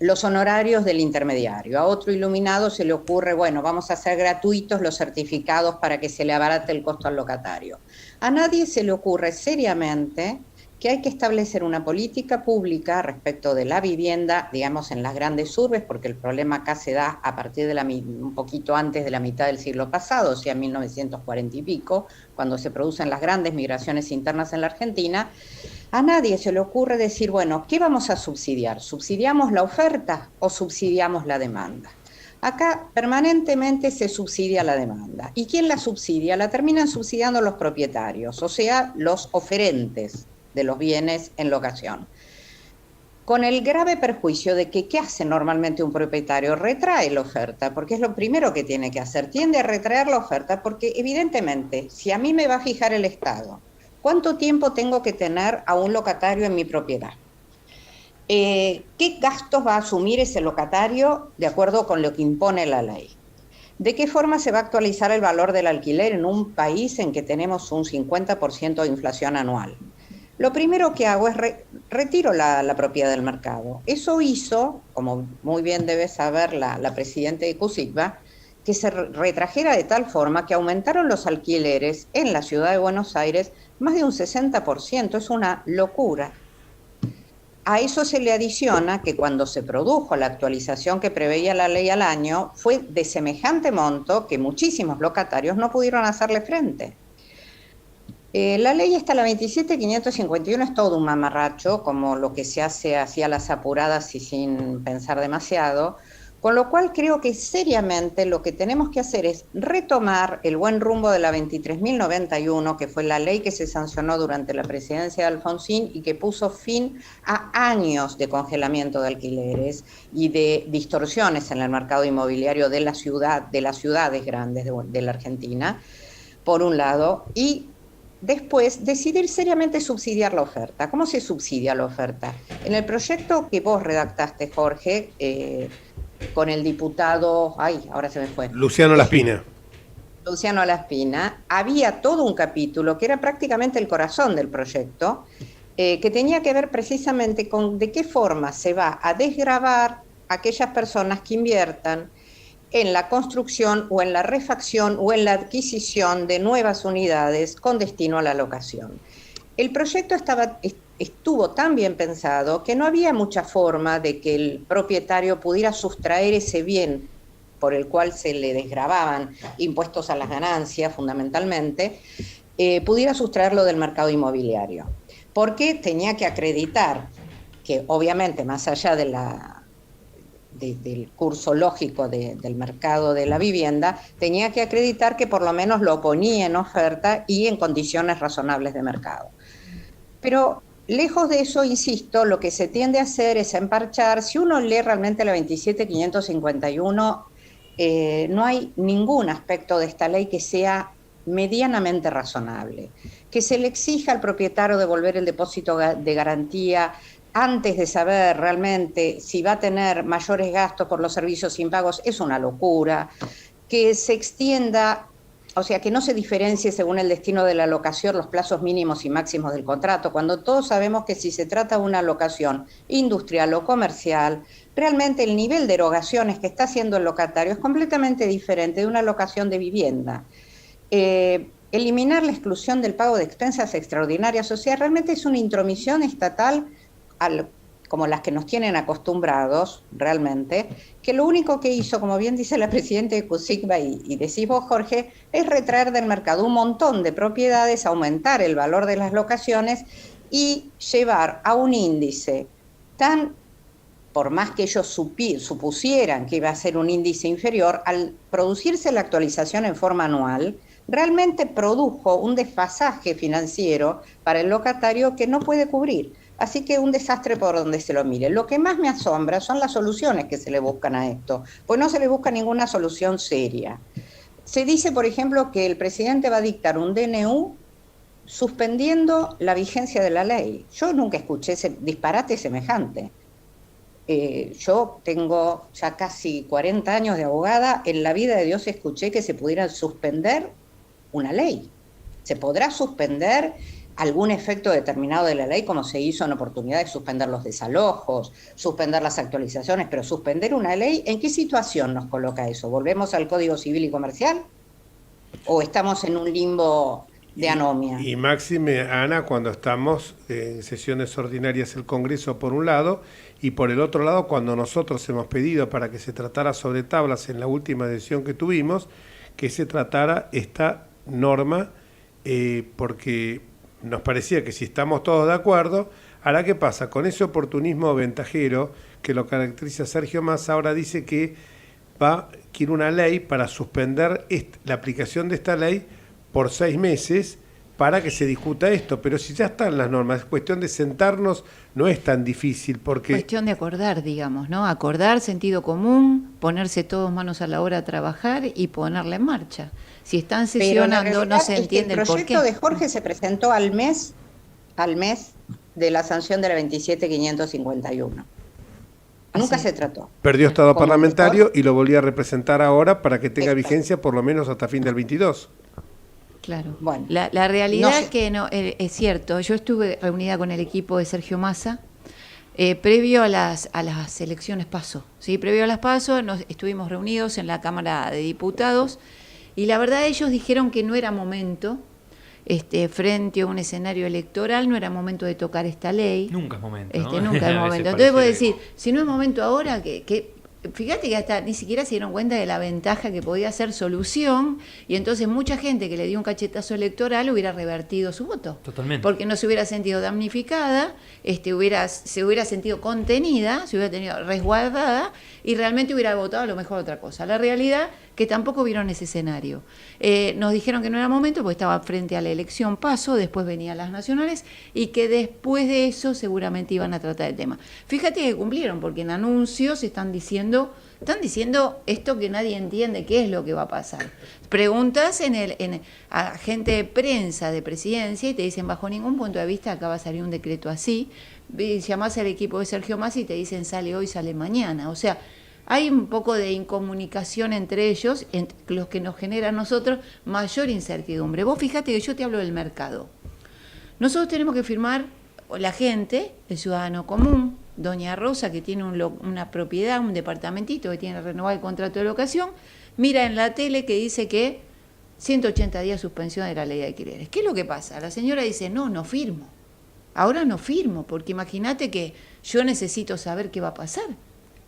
los honorarios del intermediario. A otro iluminado se le ocurre, bueno, vamos a hacer gratuitos los certificados para que se le abarate el costo al locatario. A nadie se le ocurre seriamente que hay que establecer una política pública respecto de la vivienda, digamos, en las grandes urbes, porque el problema acá se da a partir de un poquito antes de la mitad del siglo pasado, o sea, 1940 y pico, cuando se producen las grandes migraciones internas en la Argentina. A nadie se le ocurre decir, bueno, ¿qué vamos a subsidiar? ¿Subsidiamos la oferta o subsidiamos la demanda? Acá permanentemente se subsidia la demanda. ¿Y quién la subsidia? La terminan subsidiando los propietarios, o sea, los oferentes de los bienes en locación. Con el grave perjuicio de que, ¿qué hace normalmente un propietario? Retrae la oferta, porque es lo primero que tiene que hacer. Tiende a retraer la oferta porque, evidentemente, si a mí me va a fijar el Estado, ¿cuánto tiempo tengo que tener a un locatario en mi propiedad? ¿Qué gastos va a asumir ese locatario de acuerdo con lo que impone la ley? ¿De qué forma se va a actualizar el valor del alquiler en un país en que tenemos un 50% de inflación anual? lo primero que hago es retiro la propiedad del mercado. Eso hizo, como muy bien debe saber la presidenta de CUSICBA, que se retrajera de tal forma que aumentaron los alquileres en la ciudad de Buenos Aires más de un 60%. Es una locura. A eso se le adiciona que cuando se produjo la actualización que preveía la ley al año, fue de semejante monto que muchísimos locatarios no pudieron hacerle frente. La ley esta, la 27.551, es todo un mamarracho, como lo que se hace hacia las apuradas y sin pensar demasiado, con lo cual creo que seriamente lo que tenemos que hacer es retomar el buen rumbo de la 23.091, que fue la ley que se sancionó durante la presidencia de Alfonsín y que puso fin a años de congelamiento de alquileres y de distorsiones en el mercado inmobiliario de las ciudades grandes de la Argentina, por un lado, y después decidir seriamente subsidiar la oferta. ¿Cómo se subsidia la oferta? En el proyecto que vos redactaste, Jorge, con el diputado, ahora se me fue. Luciano Laspina. Luciano Laspina, había todo un capítulo que era prácticamente el corazón del proyecto, que tenía que ver precisamente con de qué forma se va a desgravar a aquellas personas que inviertan en la construcción o en la refacción o en la adquisición de nuevas unidades con destino a la locación. El proyecto estuvo tan bien pensado que no había mucha forma de que el propietario pudiera sustraer ese bien por el cual se le desgravaban impuestos a las ganancias fundamentalmente, pudiera sustraerlo del mercado inmobiliario. Porque tenía que acreditar que obviamente más allá de del curso lógico del mercado de la vivienda, tenía que acreditar que por lo menos lo ponía en oferta y en condiciones razonables de mercado. Pero lejos de eso, insisto, lo que se tiende a hacer es emparchar. Si uno lee realmente la 27.551, no hay ningún aspecto de esta ley que sea medianamente razonable. Que se le exija al propietario devolver el depósito de garantía antes de saber realmente si va a tener mayores gastos por los servicios impagos es una locura. Que se extienda, o sea, que no se diferencie según el destino de la locación los plazos mínimos y máximos del contrato, cuando todos sabemos que si se trata de una locación industrial o comercial, realmente el nivel de erogaciones que está haciendo el locatario es completamente diferente de una locación de vivienda. Eliminar la exclusión del pago de expensas extraordinarias, o sea, realmente es una intromisión estatal como las que nos tienen acostumbrados realmente, que lo único que hizo, como bien dice la presidenta de CUSICBA y decís vos, Jorge, es retraer del mercado un montón de propiedades, aumentar el valor de las locaciones y llevar a un índice tan, por más que ellos supusieran que iba a ser un índice inferior, al producirse la actualización en forma anual, realmente produjo un desfasaje financiero para el locatario que no puede cubrir. Así que un desastre por donde se lo mire. Lo que más me asombra son las soluciones que se le buscan a esto, pues no se le busca ninguna solución seria. Se dice, por ejemplo, que el presidente va a dictar un DNU suspendiendo la vigencia de la ley. Yo nunca escuché ese disparate semejante. Yo tengo ya casi 40 años de abogada, en la vida de Dios escuché que se pudiera suspender una ley. Se podrá suspender algún efecto determinado de la ley, como se hizo en oportunidad de suspender los desalojos, suspender las actualizaciones, pero suspender una ley, ¿en qué situación nos coloca eso? ¿Volvemos al Código Civil y Comercial? ¿O estamos en un limbo de anomia? Y máxime, Ana, cuando estamos en sesiones ordinarias del Congreso por un lado, y por el otro lado, cuando nosotros hemos pedido para que se tratara sobre tablas en la última sesión que tuvimos, que se tratara esta norma, porque nos parecía que si estamos todos de acuerdo, ahora ¿qué pasa? Con ese oportunismo ventajero que lo caracteriza Sergio Massa, ahora dice que quiere una ley para suspender la aplicación de esta ley por 6 meses para que se discuta esto, pero si ya están las normas, es cuestión de sentarnos, no es tan difícil porque... Cuestión de acordar, digamos, ¿no? Acordar, sentido común, ponerse todos manos a la obra a trabajar y ponerla en marcha. Si están sesionando, no se entiende el porqué. El proyecto de Jorge se presentó al mes de la sanción de la 27.551. Nunca se trató. Perdió estado parlamentario y lo volví a representar ahora para que tenga vigencia por lo menos hasta fin del 22. Claro. Bueno, la realidad no sé. es que no, es cierto. Yo estuve reunida con el equipo de Sergio Massa previo a las elecciones PASO. ¿Sí? Previo a las PASO nos estuvimos reunidos en la Cámara de Diputados y la verdad ellos dijeron que no era momento, frente a un escenario electoral, no era momento de tocar esta ley. Nunca es momento, ¿no? Nunca es A veces momento. Entonces voy a parece decir, si no es momento ahora, fíjate que hasta ni siquiera se dieron cuenta de la ventaja que podía ser solución y entonces mucha gente que le dio un cachetazo electoral hubiera revertido su voto. Totalmente. Porque no se hubiera sentido damnificada, se hubiera sentido contenida, se hubiera tenido resguardada y realmente hubiera votado a lo mejor otra cosa. La realidad que tampoco vieron ese escenario. Nos dijeron que no era momento porque estaba frente a la elección PASO, después venían las nacionales y que después de eso seguramente iban a tratar el tema. Fíjate que cumplieron porque en anuncios están diciendo esto que nadie entiende qué es lo que va a pasar. Preguntas a gente de prensa de presidencia y te dicen bajo ningún punto de vista acá va a salir un decreto así. Llamás al equipo de Sergio Massa y te dicen sale hoy, sale mañana. O sea, hay un poco de incomunicación entre ellos, los que nos genera a nosotros mayor incertidumbre. Vos fíjate que yo te hablo del mercado. Nosotros tenemos que firmar, la gente, el ciudadano común, doña Rosa, que tiene una propiedad, un departamentito que tiene que renovar el contrato de locación, mira en la tele que dice que 180 días suspensión de la ley de alquileres. ¿Qué es lo que pasa? La señora dice, no firmo. Ahora no firmo, porque imagínate que yo necesito saber qué va a pasar.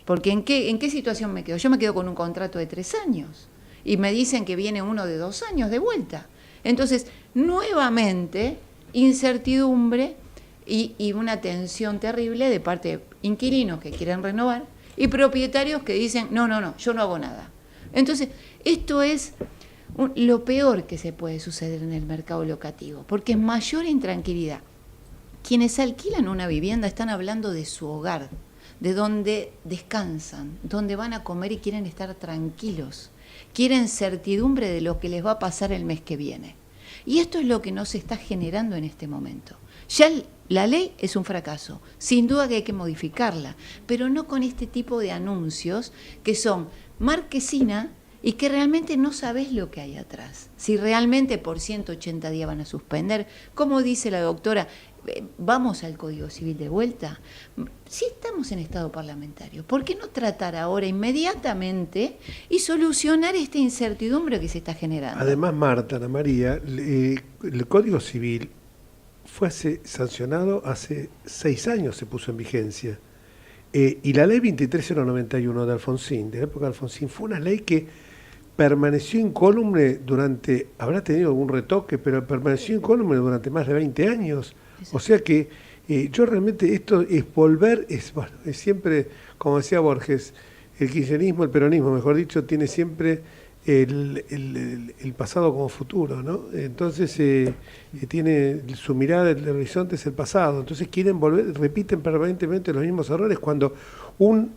Porque ¿en qué situación me quedo? Yo me quedo con un contrato de 3 años y me dicen que viene uno de 2 años de vuelta. Entonces, nuevamente, incertidumbre y una tensión terrible de parte de inquilinos que quieren renovar y propietarios que dicen, no, yo no hago nada. Entonces, esto es lo peor que se puede suceder en el mercado locativo, porque es mayor intranquilidad. Quienes alquilan una vivienda están hablando de su hogar, de donde descansan, donde van a comer y quieren estar tranquilos, quieren certidumbre de lo que les va a pasar el mes que viene. Y esto es lo que no se está generando en este momento. Ya la ley es un fracaso, sin duda que hay que modificarla, pero no con este tipo de anuncios que son marquesina y que realmente no sabés lo que hay atrás. Si realmente por 180 días van a suspender, como dice la doctora, vamos al Código Civil de vuelta. Si estamos en estado parlamentario, ¿por qué no tratar ahora inmediatamente y solucionar esta incertidumbre que se está generando? Además, Marta, Ana María, el Código Civil fue sancionado hace 6 años, se puso en vigencia. Y la ley 23091 de Alfonsín, de la época de Alfonsín, fue una ley que permaneció incólume durante, habrá tenido algún retoque, pero permaneció incólume durante más de 20 años. O sea que yo realmente esto es volver, es siempre, como decía Borges, el kirchnerismo, el peronismo, mejor dicho, tiene siempre el pasado como futuro, ¿no? Entonces tiene su mirada, el horizonte es el pasado. Entonces quieren volver, repiten permanentemente los mismos errores cuando un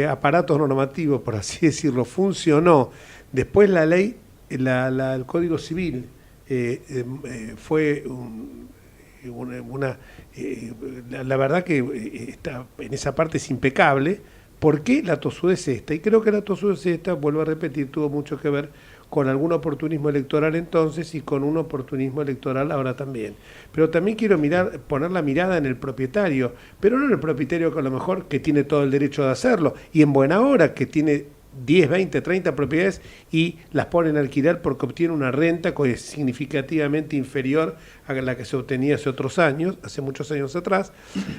aparato normativo, por así decirlo, funcionó. Después la ley, el Código Civil fue la verdad que está en esa parte es impecable. ¿Por qué la tosudez esta? Y creo que la tosudez esta, vuelvo a repetir, tuvo mucho que ver con algún oportunismo electoral entonces y con un oportunismo electoral ahora también. Pero también quiero poner la mirada en el propietario, pero no en el propietario que a lo mejor que tiene todo el derecho de hacerlo, y en buena hora que tiene 10, 20, 30 propiedades y las ponen a alquilar porque obtiene una renta que es significativamente inferior a la que se obtenía hace otros años, hace muchos años atrás,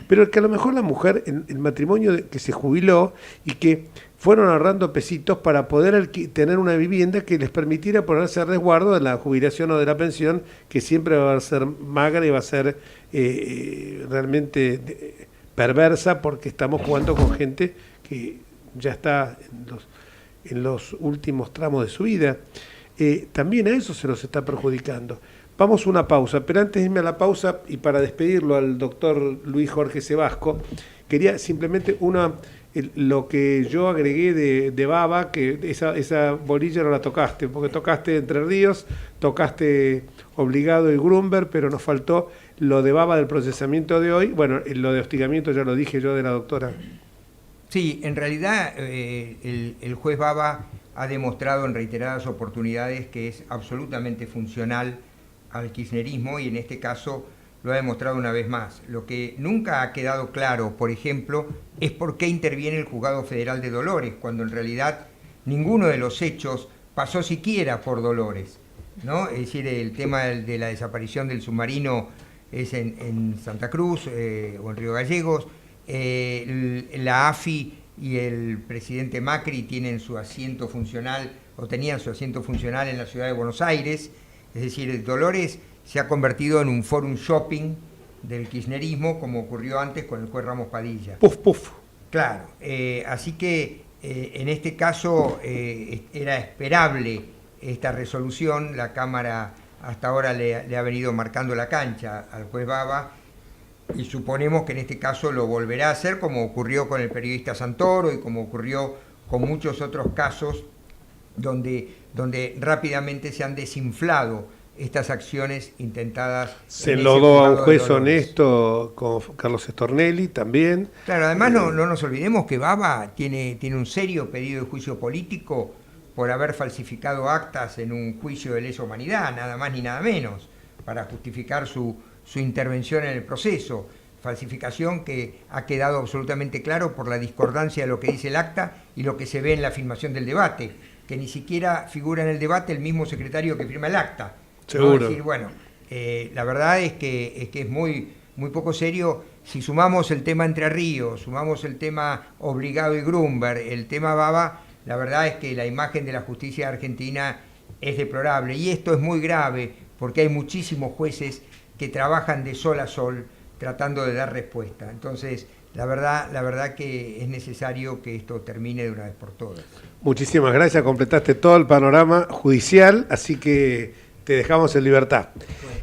pero que a lo mejor la mujer, el matrimonio que se jubiló y que fueron ahorrando pesitos para poder tener una vivienda que les permitiera ponerse a resguardo de la jubilación o de la pensión, que siempre va a ser magra y va a ser realmente perversa, porque estamos jugando con gente que ya está en los últimos tramos de su vida. También a eso se los está perjudicando. Vamos a una pausa, pero antes de irme a la pausa y para despedirlo al doctor Luis Jorge Sebasco, quería simplemente lo que yo agregué de Baba, que esa bolilla no la tocaste, porque tocaste Entre Ríos, tocaste Obligado y Grunberg, pero nos faltó lo de Baba del procesamiento de hoy. Bueno, lo de hostigamiento ya lo dije yo de la doctora. Sí, en realidad el juez Baba ha demostrado en reiteradas oportunidades que es absolutamente funcional al kirchnerismo y en este caso lo ha demostrado una vez más. Lo que nunca ha quedado claro, por ejemplo, es por qué interviene el Juzgado Federal de Dolores, cuando en realidad ninguno de los hechos pasó siquiera por Dolores, ¿no? Es decir, el tema de la desaparición del submarino es en Santa Cruz o en Río Gallegos. La AFI y el presidente Macri tienen su asiento funcional, o tenían su asiento funcional en la ciudad de Buenos Aires. Es decir, Dolores se ha convertido en un forum shopping del kirchnerismo, como ocurrió antes con el juez Ramos Padilla. Puf, puf. Claro, así que en este caso era esperable esta resolución. La Cámara hasta ahora le ha venido marcando la cancha al juez Baba y suponemos que en este caso lo volverá a hacer, como ocurrió con el periodista Santoro y como ocurrió con muchos otros casos donde rápidamente se han desinflado estas acciones intentadas. Se enlodó a un juez honesto con Carlos Stornelli también. Claro, además no nos olvidemos que Baba tiene un serio pedido de juicio político por haber falsificado actas en un juicio de lesa humanidad, nada más ni nada menos, para justificar su intervención en el proceso. Falsificación que ha quedado absolutamente claro por la discordancia de lo que dice el acta y lo que se ve en la filmación del debate, que ni siquiera figura en el debate el mismo secretario que firma el acta. Seguro. Es decir, bueno, la verdad es que es muy poco serio. Si sumamos el tema Entre Ríos, sumamos el tema Obligado y Grunberg, el tema Baba, la verdad es que la imagen de la justicia argentina es deplorable. Y esto es muy grave porque hay muchísimos jueces que trabajan de sol a sol tratando de dar respuesta. Entonces, la verdad que es necesario que esto termine de una vez por todas. Muchísimas gracias, completaste todo el panorama judicial, así que te dejamos en libertad.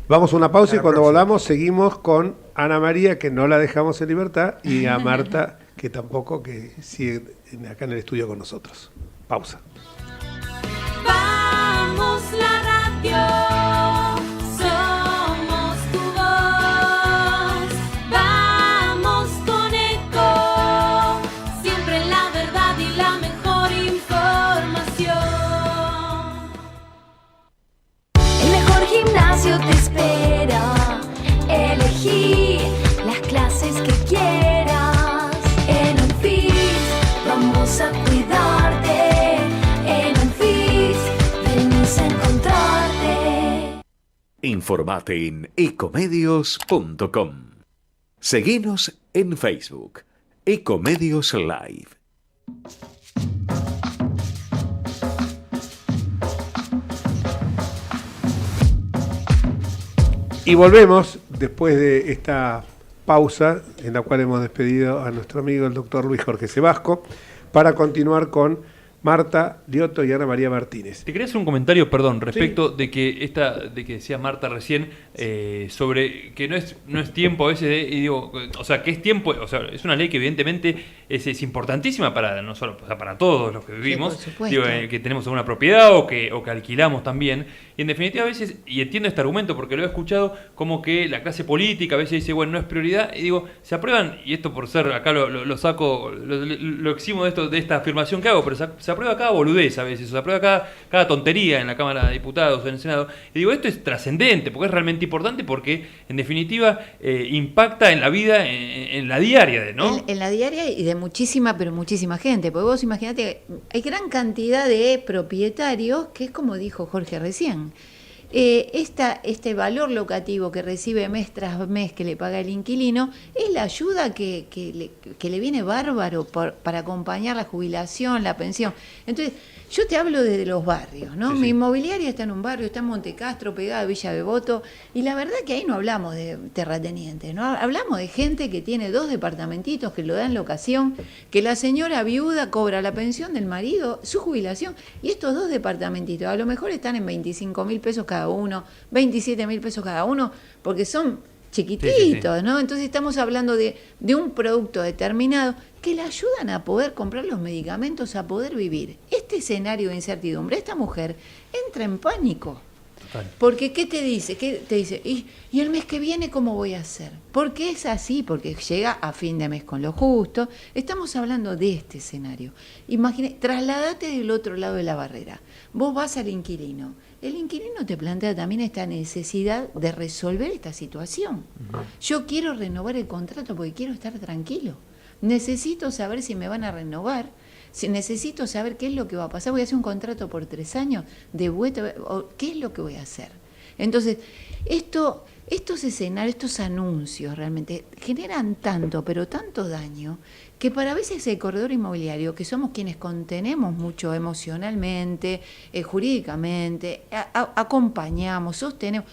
Vamos a una pausa y cuando volvamos seguimos con Ana María, que no la dejamos en libertad, y a Marta, que tampoco, que sigue acá en el estudio con nosotros. Pausa. Vamos la radio, somos tu voz, vamos con Eco, siempre la verdad y la mejor información. El mejor gimnasio te espera, elegí las clases que quieras. En Unfit vamos a cuidarte, en Unfit venís a encontrarte. Informate en ecomedios.com. Seguinos en Facebook, Ecomedios Live. Y volvemos después de esta pausa en la cual hemos despedido a nuestro amigo el doctor Luis Jorge Sebasco para continuar con Marta Liotto y Ana María Martínez. Te quería hacer un comentario, perdón, respecto de que decía Marta recién sobre que no es tiempo a veces, y digo, o sea, que es tiempo, o sea, es una ley que evidentemente es importantísima para no solo, o sea, para todos los que vivimos, sí, por supuesto. digo, que tenemos alguna propiedad o que alquilamos también. Y en definitiva a veces, y entiendo este argumento porque lo he escuchado, como que la clase política a veces dice, bueno, no es prioridad, y digo, se aprueban, y esto por ser, acá lo saco, lo eximo de esta afirmación que hago, pero se aprueba cada boludez a veces, se aprueba cada tontería en la Cámara de Diputados o en el Senado. Y digo, esto es trascendente, porque es realmente importante, porque en definitiva impacta en la vida, en la diaria, ¿no? En la diaria y de muchísima gente, porque vos imaginate, hay gran cantidad de propietarios que es como dijo Jorge recién. Este valor locativo que recibe mes tras mes que le paga el inquilino es la ayuda que le viene bárbaro para acompañar la jubilación, la pensión. Entonces, yo te hablo desde los barrios, ¿no? Sí, sí. Mi inmobiliaria está en un barrio, está en Montecastro, pegada a Villa Devoto, y la verdad que ahí no hablamos de terratenientes, ¿no? Hablamos de gente que tiene 2 departamentitos que lo da en locación, que la señora viuda cobra la pensión del marido, su jubilación, y estos 2 departamentitos a lo mejor están en 25.000 pesos cada uno, 27.000 pesos cada uno, porque son chiquititos, sí. ¿No? Entonces estamos hablando de un producto determinado que le ayudan a poder comprar los medicamentos, a poder vivir. Este escenario de incertidumbre, esta mujer entra en pánico. Porque ¿qué te dice? ¿Y el mes que viene cómo voy a hacer? Porque es así, porque llega a fin de mes con lo justo. Estamos hablando de este escenario. Trasladate del otro lado de la barrera. Vos vas al inquilino. El inquilino te plantea también esta necesidad de resolver esta situación. Yo quiero renovar el contrato porque quiero estar tranquilo. Necesito saber si me van a renovar. Necesito saber qué es lo que va a pasar. ¿Voy a hacer un contrato por 3 años? ¿De vuelta? ¿Qué es lo que voy a hacer? Entonces, estos escenarios, estos anuncios realmente generan tanto, pero tanto daño, que para veces el corredor inmobiliario, que somos quienes contenemos mucho emocionalmente, jurídicamente, acompañamos, sostenemos,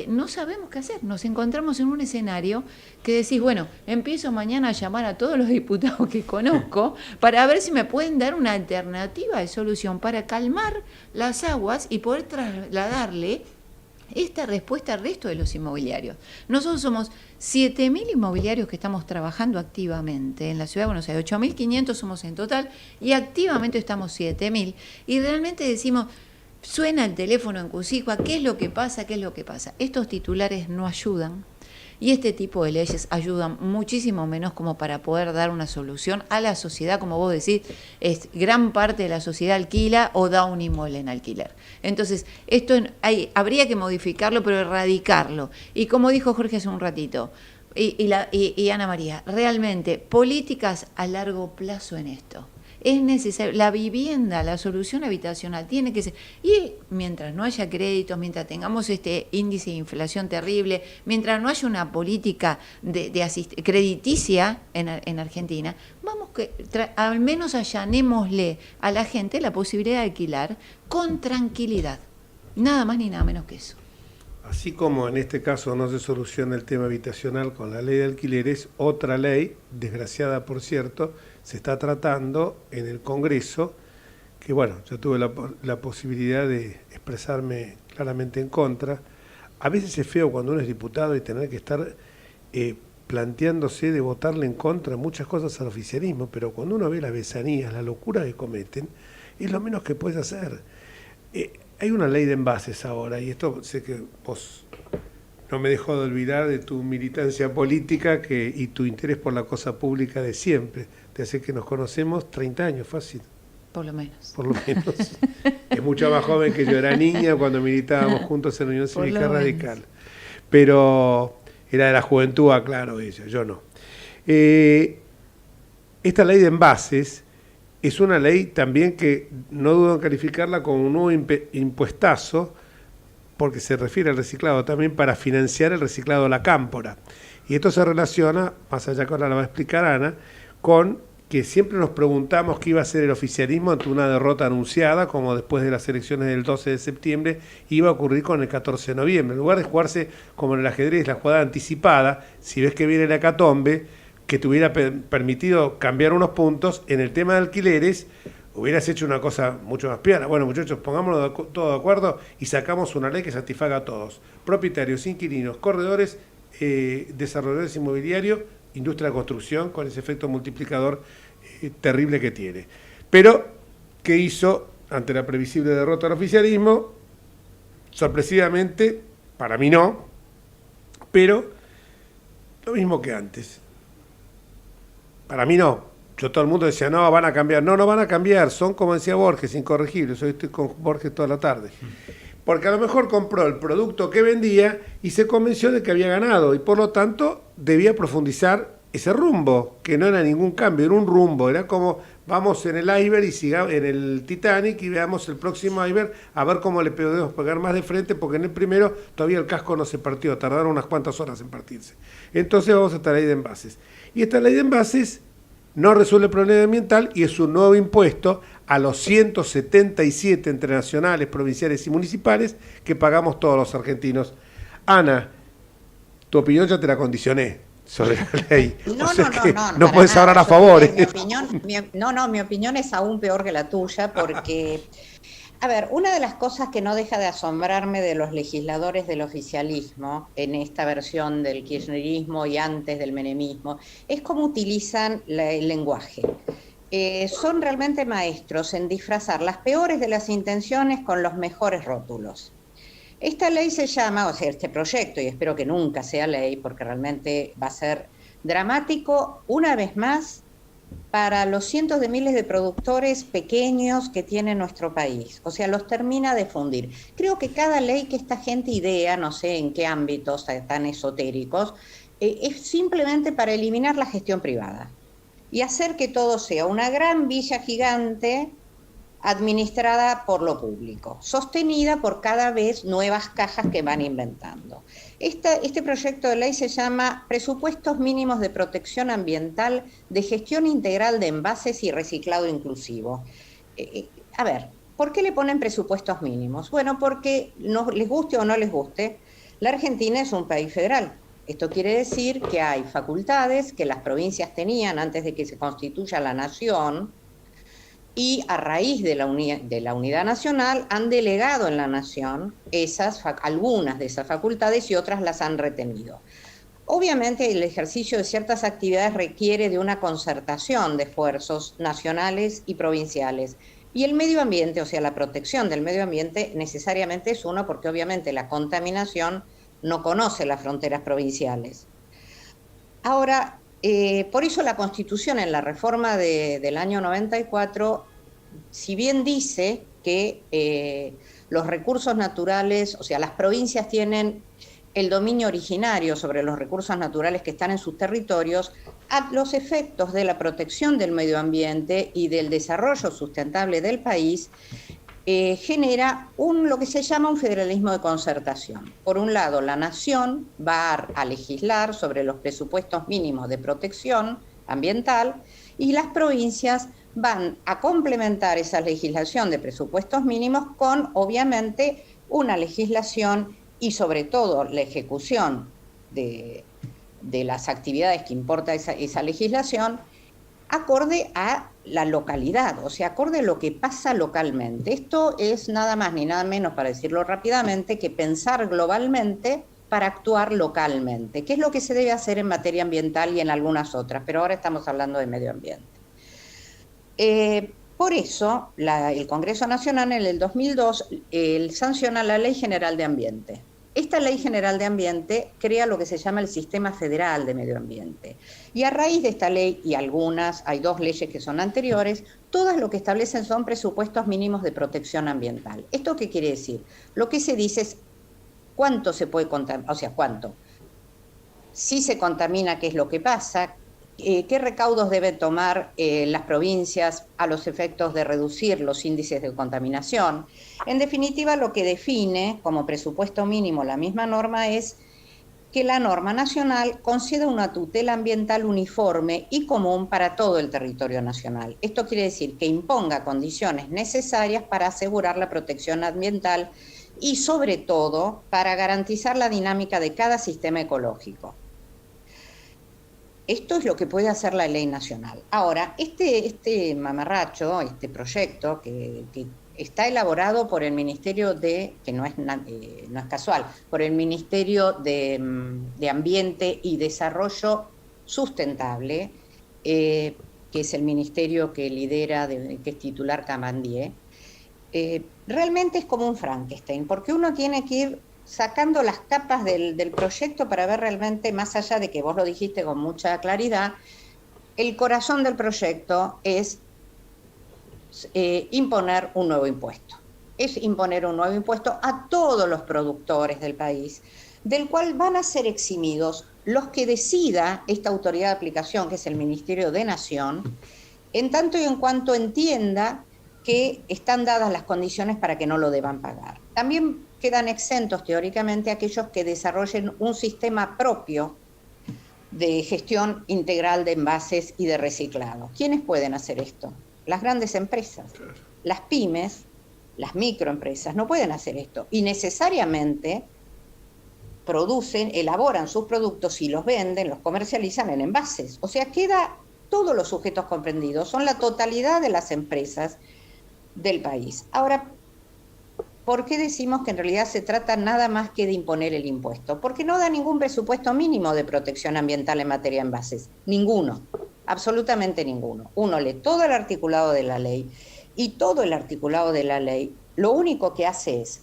no sabemos qué hacer. Nos encontramos en un escenario que decís, bueno, empiezo mañana a llamar a todos los diputados que conozco para ver si me pueden dar una alternativa de solución para calmar las aguas y poder trasladarle esta respuesta al resto de los inmobiliarios. Nosotros somos 7.000 inmobiliarios que estamos trabajando activamente en la Ciudad de Buenos Aires, 8.500 somos en total y activamente estamos 7.000 y realmente decimos, suena el teléfono en Cusicua, ¿qué es lo que pasa? ¿Qué es lo que pasa? Estos titulares no ayudan y este tipo de leyes ayudan muchísimo menos como para poder dar una solución a la sociedad, como vos decís, gran parte de la sociedad alquila o da un inmueble en alquiler. Entonces, esto habría que modificarlo, pero erradicarlo. Y como dijo Jorge hace un ratito, y Ana María, realmente políticas a largo plazo en esto. Es necesario, la vivienda, la solución habitacional tiene que ser, y mientras no haya créditos, mientras tengamos este índice de inflación terrible, mientras no haya una política crediticia en Argentina, vamos que al menos allanémosle a la gente la posibilidad de alquilar con tranquilidad, nada más ni nada menos que eso. Así como en este caso no se soluciona el tema habitacional con la ley de alquileres, otra ley, desgraciada por cierto, se está tratando en el Congreso, que bueno, yo tuve la posibilidad de expresarme claramente en contra. A veces es feo cuando uno es diputado y tener que estar planteándose de votarle en contra muchas cosas al oficialismo, pero cuando uno ve las besanías, la locura que cometen, es lo menos que puedes hacer. Hay una ley de envases ahora, y esto sé que vos no me dejó de olvidar de tu militancia política y tu interés por la cosa pública de siempre. Te hace que nos conocemos 30 años, fácil. Por lo menos. Por lo menos. Es mucho más joven que yo, era niña cuando militábamos juntos en la Unión Cívica Radical. Pero era de la juventud, aclaro ella, yo no. Esta ley de envases es una ley también que no dudo en calificarla como un nuevo impuestazo, porque se refiere al reciclado también para financiar el reciclado de la cámpora. Y esto se relaciona, más allá que ahora la va a explicar Ana, con que siempre nos preguntamos qué iba a hacer el oficialismo ante una derrota anunciada, como después de las elecciones del 12 de septiembre iba a ocurrir con el 14 de noviembre. En lugar de jugarse como en el ajedrez, la jugada anticipada, si ves que viene la hecatombe, que te hubiera permitido cambiar unos puntos, en el tema de alquileres hubieras hecho una cosa mucho más piana. Bueno, muchachos, pongámonos todos de acuerdo y sacamos una ley que satisfaga a todos. Propietarios, inquilinos, corredores, desarrolladores inmobiliarios, industria de construcción, con ese efecto multiplicador terrible que tiene. Pero, ¿qué hizo ante la previsible derrota del oficialismo? Sorpresivamente, para mí no, pero lo mismo que antes. Para mí no. Todo el mundo decía, no, van a cambiar. No, no van a cambiar. Son, como decía Borges, incorregibles. Hoy estoy con Borges toda la tarde. Porque a lo mejor compró el producto que vendía y se convenció de que había ganado. Y por lo tanto, debía profundizar ese rumbo, que no era ningún cambio, era un rumbo. Era como, vamos en el iceberg y sigamos en el Titanic y veamos el próximo iceberg a ver cómo le podemos pegar más de frente, porque en el primero todavía el casco no se partió. Tardaron unas cuantas horas en partirse. Entonces vamos a esta ley de envases. Y esta ley de envases no resuelve el problema ambiental y es un nuevo impuesto a los 177 entre nacionales, provinciales y municipales que pagamos todos los argentinos. Ana, tu opinión ya te la condicioné sobre la ley. No puedes hablar a favor. Mi opinión es aún peor que la tuya porque... A ver, una de las cosas que no deja de asombrarme de los legisladores del oficialismo en esta versión del kirchnerismo y antes del menemismo es cómo utilizan el lenguaje. Son realmente maestros en disfrazar las peores de las intenciones con los mejores rótulos. Esta ley se llama, o sea, este proyecto, y espero que nunca sea ley, porque realmente va a ser dramático, una vez más, para los cientos de miles de productores pequeños que tiene nuestro país. O sea, los termina de fundir. Creo que cada ley que esta gente idea, no sé en qué ámbitos tan esotéricos, es simplemente para eliminar la gestión privada y hacer que todo sea una gran villa gigante administrada por lo público, sostenida por cada vez nuevas cajas que van inventando. Este proyecto de ley se llama Presupuestos Mínimos de Protección Ambiental de Gestión Integral de Envases y Reciclado Inclusivo. A ver, ¿por qué le ponen presupuestos mínimos? Bueno, porque no les guste o no les guste, la Argentina es un país federal. Esto quiere decir que hay facultades que las provincias tenían antes de que se constituya la nación, y a raíz de la unidad nacional han delegado en la nación algunas de esas facultades y otras las han retenido. Obviamente el ejercicio de ciertas actividades requiere de una concertación de esfuerzos nacionales y provinciales. Y el medio ambiente, o sea, la protección del medio ambiente necesariamente es uno, porque obviamente la contaminación no conoce las fronteras provinciales. Ahora, por eso la Constitución en la reforma del año 94, si bien dice que los recursos naturales, o sea, las provincias tienen el dominio originario sobre los recursos naturales que están en sus territorios, a los efectos de la protección del medio ambiente y del desarrollo sustentable del país, genera lo que se llama un federalismo de concertación. Por un lado, la nación va a legislar sobre los presupuestos mínimos de protección ambiental y las provincias van a complementar esa legislación de presupuestos mínimos con, obviamente, una legislación y sobre todo la ejecución de las actividades que importa esa legislación, acorde a la localidad, o sea, acorde a lo que pasa localmente. Esto es nada más ni nada menos, para decirlo rápidamente, que pensar globalmente para actuar localmente, que es lo que se debe hacer en materia ambiental y en algunas otras, pero ahora estamos hablando de medio ambiente. Por eso, el Congreso Nacional en el 2002 sanciona la Ley General de Ambiente. Esta Ley General de Ambiente crea lo que se llama el Sistema Federal de Medio Ambiente. Y a raíz de esta ley, y hay 2 leyes que son anteriores, todas lo que establecen son presupuestos mínimos de protección ambiental. ¿Esto qué quiere decir? Lo que se dice es cuánto se puede contaminar, o sea, cuánto. Si se contamina, ¿qué es lo que pasa? ¿Qué recaudos deben tomar las provincias a los efectos de reducir los índices de contaminación? En definitiva, lo que define como presupuesto mínimo la misma norma es que la norma nacional conceda una tutela ambiental uniforme y común para todo el territorio nacional. Esto quiere decir que imponga condiciones necesarias para asegurar la protección ambiental y, sobre todo, para garantizar la dinámica de cada sistema ecológico. Esto es lo que puede hacer la ley nacional. Ahora, este mamarracho, este proyecto que está elaborado por el Ministerio que no es casual, por el Ministerio de Ambiente y Desarrollo Sustentable, que es el ministerio que lidera, que es titular Camandier, realmente es como un Frankenstein, porque uno tiene que ir sacando las capas del proyecto para ver realmente, más allá de que vos lo dijiste con mucha claridad, el corazón del proyecto es imponer un nuevo impuesto. Es imponer un nuevo impuesto a todos los productores del país, del cual van a ser eximidos los que decida esta autoridad de aplicación, que es el Ministerio de Nación, en tanto y en cuanto entienda que están dadas las condiciones para que no lo deban pagar. También quedan exentos teóricamente aquellos que desarrollen un sistema propio de gestión integral de envases y de reciclado. ¿Quiénes pueden hacer esto? Las grandes empresas. Las pymes, las microempresas no pueden hacer esto y necesariamente elaboran sus productos y los venden, los comercializan en envases. O sea, queda todos los sujetos comprendidos, son la totalidad de las empresas del país. Ahora, ¿por qué decimos que en realidad se trata nada más que de imponer el impuesto? Porque no da ningún presupuesto mínimo de protección ambiental en materia de envases. Ninguno, absolutamente ninguno. Uno lee todo el articulado de la ley y todo el articulado de la ley lo único que hace es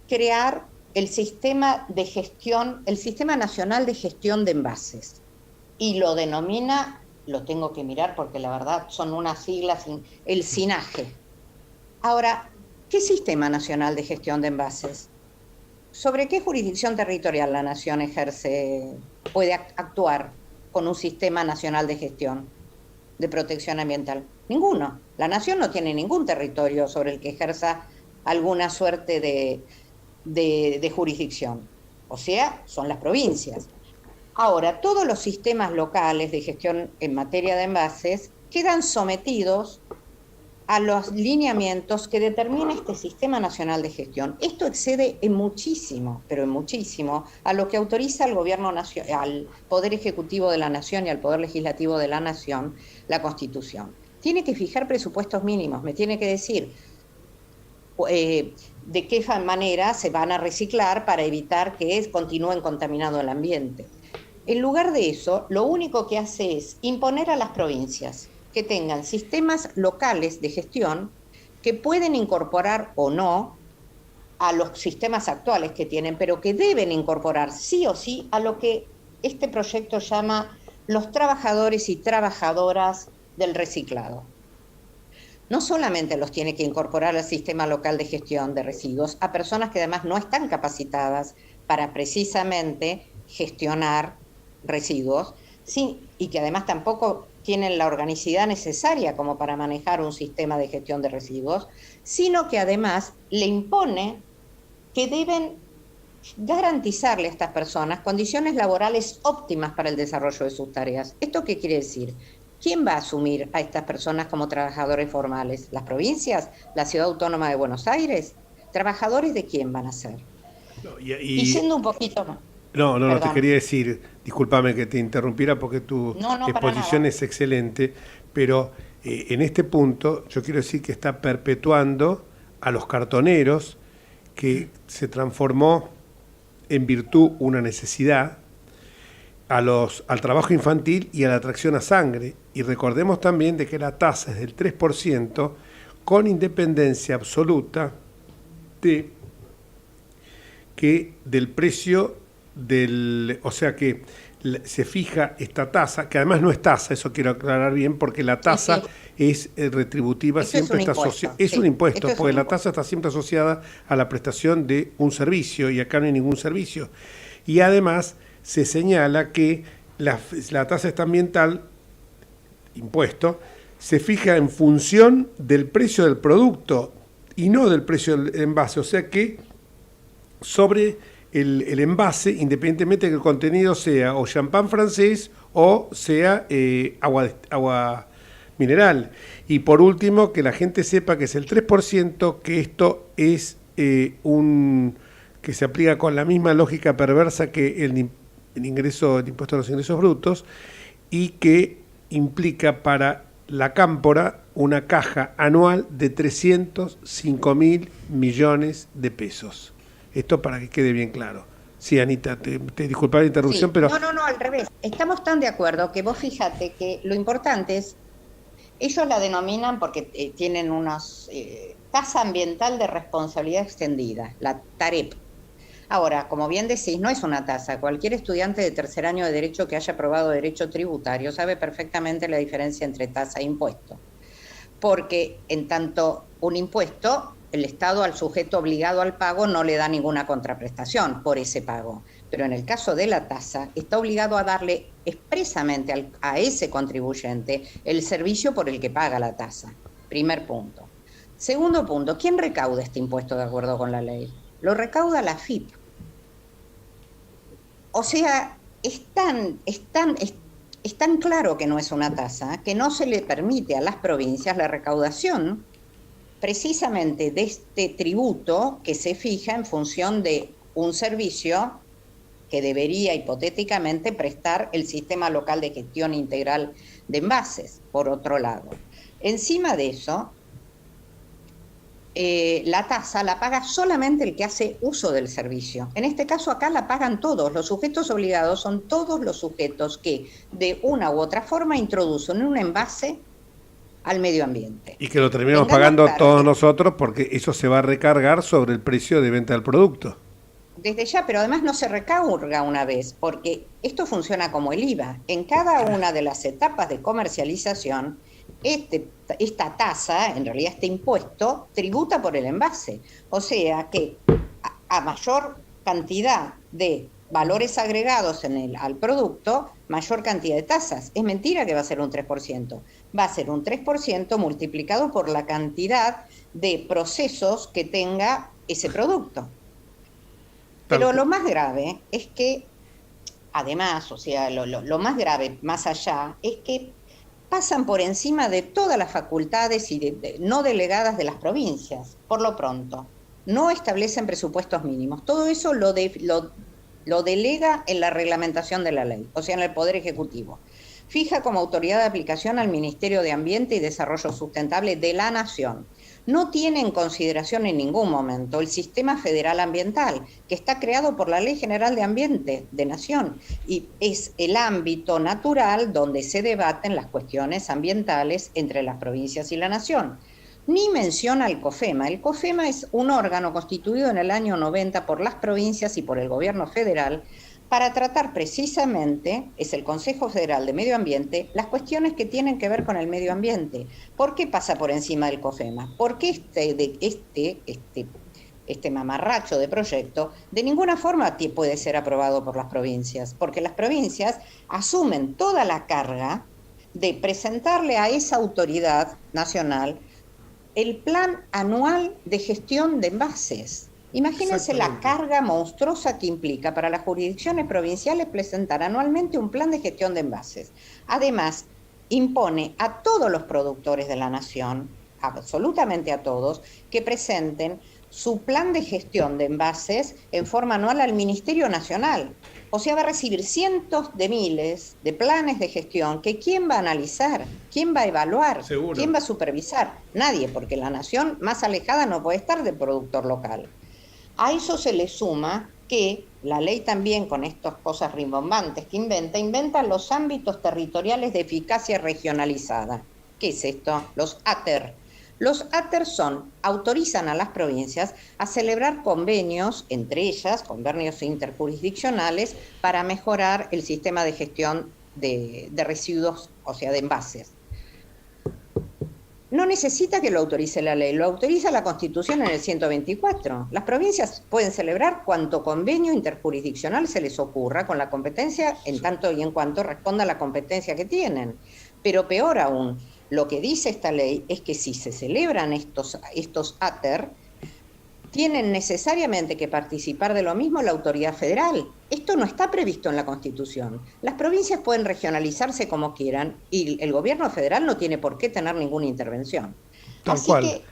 crear el sistema de gestión, el Sistema Nacional de Gestión de Envases, y lo denomina, lo tengo que mirar porque la verdad son unas siglas, el SINAGE. Ahora, ¿qué Sistema Nacional de Gestión de Envases? ¿Sobre qué jurisdicción territorial la Nación puede actuar con un Sistema Nacional de Gestión de Protección Ambiental? Ninguno. La Nación no tiene ningún territorio sobre el que ejerza alguna suerte de jurisdicción. O sea, son las provincias. Ahora, todos los sistemas locales de gestión en materia de envases quedan sometidos a los lineamientos que determina este Sistema Nacional de Gestión. Esto excede en muchísimo, pero en muchísimo, a lo que autoriza al Gobierno al Poder Ejecutivo de la Nación y al Poder Legislativo de la Nación la Constitución. Tiene que fijar presupuestos mínimos, me tiene que decir de qué manera se van a reciclar para evitar que continúen contaminando el ambiente. En lugar de eso, lo único que hace es imponer a las provincias que tengan sistemas locales de gestión que pueden incorporar o no a los sistemas actuales que tienen, pero que deben incorporar sí o sí a lo que este proyecto llama los trabajadores y trabajadoras del reciclado. No solamente los tiene que incorporar al sistema local de gestión de residuos, a personas que además no están capacitadas para precisamente gestionar residuos, sí, y que además tampoco tienen la organicidad necesaria como para manejar un sistema de gestión de residuos, sino que además le impone que deben garantizarle a estas personas condiciones laborales óptimas para el desarrollo de sus tareas. ¿Esto qué quiere decir? ¿Quién va a asumir a estas personas como trabajadores formales? ¿Las provincias? ¿La Ciudad Autónoma de Buenos Aires? ¿Trabajadores de quién van a ser? No, y siendo un poquito más. No, te quería decir, discúlpame que te interrumpiera porque tu exposición es excelente, pero en este punto yo quiero decir que está perpetuando a los cartoneros, que se transformó en virtud una necesidad, al trabajo infantil y a la atracción a sangre. Y recordemos también de que la tasa es del 3%, con independencia absoluta del precio o sea que se fija esta tasa, que además no es tasa, eso quiero aclarar bien, porque la tasa es retributiva, siempre está asociada. Es un impuesto, porque la tasa está siempre asociada a la prestación de un servicio, y acá no hay ningún servicio. Y además se señala que la tasa ambiental, impuesto, se fija en función del precio del producto y no del precio del envase, o sea que sobre el envase, independientemente de que el contenido sea o champán francés o sea agua mineral. Y por último, que la gente sepa que es el 3%, que esto es que se aplica con la misma lógica perversa que el impuesto a los ingresos brutos, y que implica para la cámpora una caja anual de 305.000 millones de pesos. Esto para que quede bien claro. Sí, Anita, te disculpa la interrupción, sí, pero... No, al revés. Estamos tan de acuerdo que vos fíjate que lo importante es, ellos la denominan porque tienen unos tasa ambiental de responsabilidad extendida, la TAREP. Ahora, como bien decís, no es una tasa. Cualquier estudiante de tercer año de Derecho que haya aprobado Derecho Tributario sabe perfectamente la diferencia entre tasa e impuesto. Porque en tanto un impuesto, el Estado al sujeto obligado al pago no le da ninguna contraprestación por ese pago. Pero en el caso de la tasa, está obligado a darle expresamente a ese contribuyente el servicio por el que paga la tasa. Primer punto. Segundo punto, ¿quién recauda este impuesto de acuerdo con la ley? Lo recauda la AFIP. O sea, es tan claro que no es una tasa que no se le permite a las provincias la recaudación precisamente de este tributo que se fija en función de un servicio que debería hipotéticamente prestar el Sistema Local de Gestión Integral de Envases, por otro lado. Encima de eso, la tasa la paga solamente el que hace uso del servicio. En este caso acá la pagan todos. Los sujetos obligados son todos los sujetos que de una u otra forma introducen un envase al medio ambiente. Y que lo terminamos pagando todos nosotros, porque eso se va a recargar sobre el precio de venta del producto. Desde ya, pero además no se recarga una vez, porque esto funciona como el IVA. En cada una de las etapas de comercialización, esta tasa, en realidad este impuesto, tributa por el envase. O sea que a mayor cantidad de valores agregados al producto, mayor cantidad de tasas. Es mentira que va a ser un 3%. Va a ser un 3% multiplicado por la cantidad de procesos que tenga ese producto. Pero lo más grave es que, además, o sea, lo más grave, más allá, es que pasan por encima de todas las facultades y no delegadas de las provincias, por lo pronto. No establecen presupuestos mínimos. Todo eso lo delega en la reglamentación de la ley, o sea, en el Poder Ejecutivo. Fija como autoridad de aplicación al Ministerio de Ambiente y Desarrollo Sustentable de la Nación. No tiene en consideración en ningún momento el sistema federal ambiental, que está creado por la Ley General de Ambiente de Nación, y es el ámbito natural donde se debaten las cuestiones ambientales entre las provincias y la Nación. Ni menciona el COFEMA. El COFEMA es un órgano constituido en el año 90 por las provincias y por el gobierno federal para tratar precisamente, es el Consejo Federal de Medio Ambiente, las cuestiones que tienen que ver con el medio ambiente. ¿Por qué pasa por encima del COFEMA? Porque este mamarracho de proyecto de ninguna forma puede ser aprobado por las provincias, porque las provincias asumen toda la carga de presentarle a esa autoridad nacional el plan anual de gestión de envases. Imagínense la carga monstruosa que implica para las jurisdicciones provinciales presentar anualmente un plan de gestión de envases. Además, impone a todos los productores de la nación, absolutamente a todos, que presenten su plan de gestión de envases en forma anual al Ministerio Nacional. O sea, va a recibir cientos de miles de planes de gestión que ¿quién va a analizar? ¿Quién va a evaluar? Seguro. ¿Quién va a supervisar? Nadie, porque la nación más alejada no puede estar del productor local. A eso se le suma que la ley también, con estas cosas rimbombantes que inventa los ámbitos territoriales de eficacia regionalizada. ¿Qué es esto? Los ATER. Los ATER autorizan a las provincias a celebrar convenios, entre ellas convenios interjurisdiccionales, para mejorar el sistema de gestión de residuos, o sea, de envases. No necesita que lo autorice la ley, lo autoriza la Constitución en el 124. Las provincias pueden celebrar cuanto convenio interjurisdiccional se les ocurra con la competencia en tanto y en cuanto responda a la competencia que tienen. Pero peor aún, lo que dice esta ley es que si se celebran estos ATER, tienen necesariamente que participar de lo mismo la autoridad federal. Esto no está previsto en la Constitución. Las provincias pueden regionalizarse como quieran y el gobierno federal no tiene por qué tener ninguna intervención. Tal cual.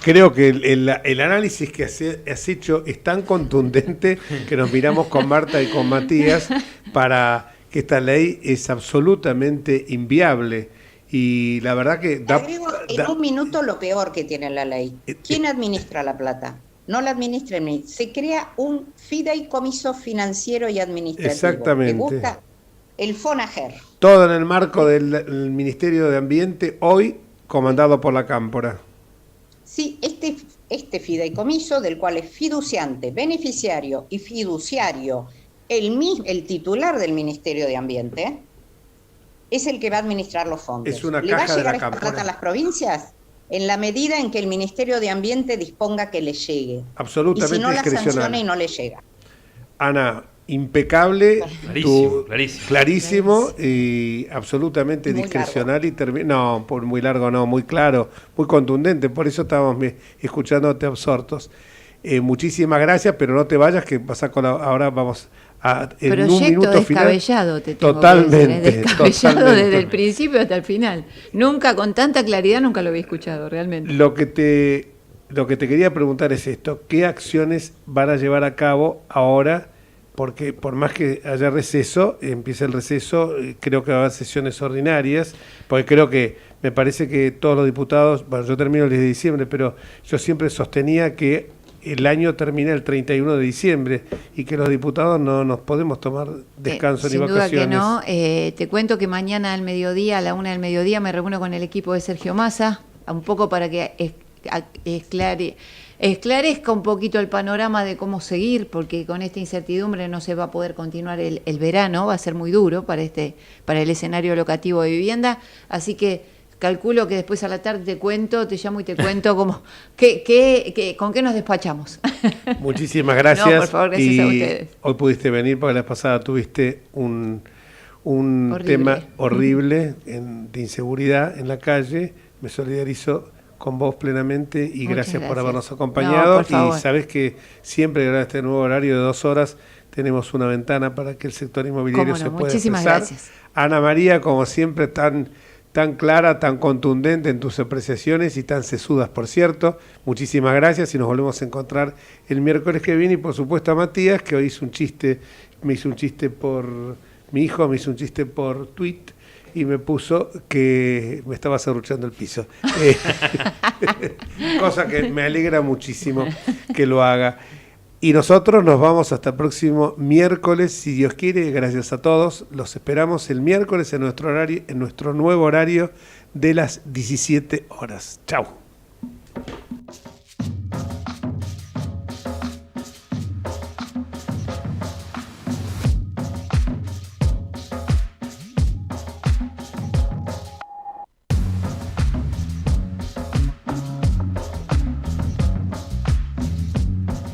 Creo que el análisis que has hecho es tan contundente que nos miramos con Marta y con Matías para que esta ley es absolutamente inviable. Y la verdad que agrego en un minuto lo peor que tiene la ley. ¿Quién administra la plata? No la administra el ministerio. Se crea un fideicomiso financiero y administrativo. Exactamente. Le gusta el FONAGER. Todo en el marco del Ministerio de Ambiente, hoy comandado por la Cámpora. Sí, este fideicomiso, del cual es fiduciante, beneficiario y fiduciario el titular del Ministerio de Ambiente, es el que va a administrar los fondos. Es una ¿Le va a caja de llegar la esta Cámpora plata a las provincias? En la medida en que el Ministerio de Ambiente disponga que le llegue. Absolutamente y si no, la discrecional. sanciona y no le llega. Ana, impecable, clarísimo y absolutamente Muy discrecional muy largo no, muy claro, muy contundente, por eso estábamos escuchándote absortos. Muchísimas gracias, pero no te vayas que ahora vamos a en proyecto un minuto descabellado, final. te tengo Totalmente, que decir, descabellado totalmente. desde el principio hasta el final. Nunca con tanta claridad nunca lo había escuchado, realmente. Lo que te quería preguntar es esto: ¿qué acciones van a llevar a cabo ahora? Porque por más que haya receso, empieza el receso, creo que va a haber sesiones ordinarias, porque me parece que todos los diputados, bueno, yo termino el 10 de diciembre, pero yo siempre sostenía que el año termina el 31 de diciembre y que los diputados no nos podemos tomar descanso ni vacaciones. Sin duda que no. Te cuento que mañana al mediodía, a la 1 del mediodía, me reúno con el equipo de Sergio Massa, un poco para que esclarezca un poquito el panorama de cómo seguir, porque con esta incertidumbre no se va a poder continuar el verano, va a ser muy duro para el escenario locativo de vivienda, así que calculo que después a la tarde te llamo y te cuento cómo, con qué nos despachamos. Muchísimas gracias. No, por favor, gracias a ustedes. Hoy pudiste venir porque la vez pasada tuviste un tema horrible de inseguridad en la calle. Me solidarizo con vos plenamente y gracias por habernos acompañado. No, y sabés que siempre, gracias a este nuevo horario de 2 horas, tenemos una ventana para que el sector inmobiliario se pueda Muchísimas expresar. Gracias. Ana María, como siempre, tan clara, tan contundente en tus apreciaciones y tan sesudas, por cierto. Muchísimas gracias y nos volvemos a encontrar el miércoles que viene. Y por supuesto a Matías, que hoy me hizo un chiste por mi hijo, me hizo un chiste por tweet y me puso que me estaba serruchando el piso. Cosa que me alegra muchísimo que lo haga. Y nosotros nos vamos hasta el próximo miércoles, si Dios quiere. Gracias a todos. Los esperamos el miércoles en nuestro nuevo horario de las 17 horas. Chau.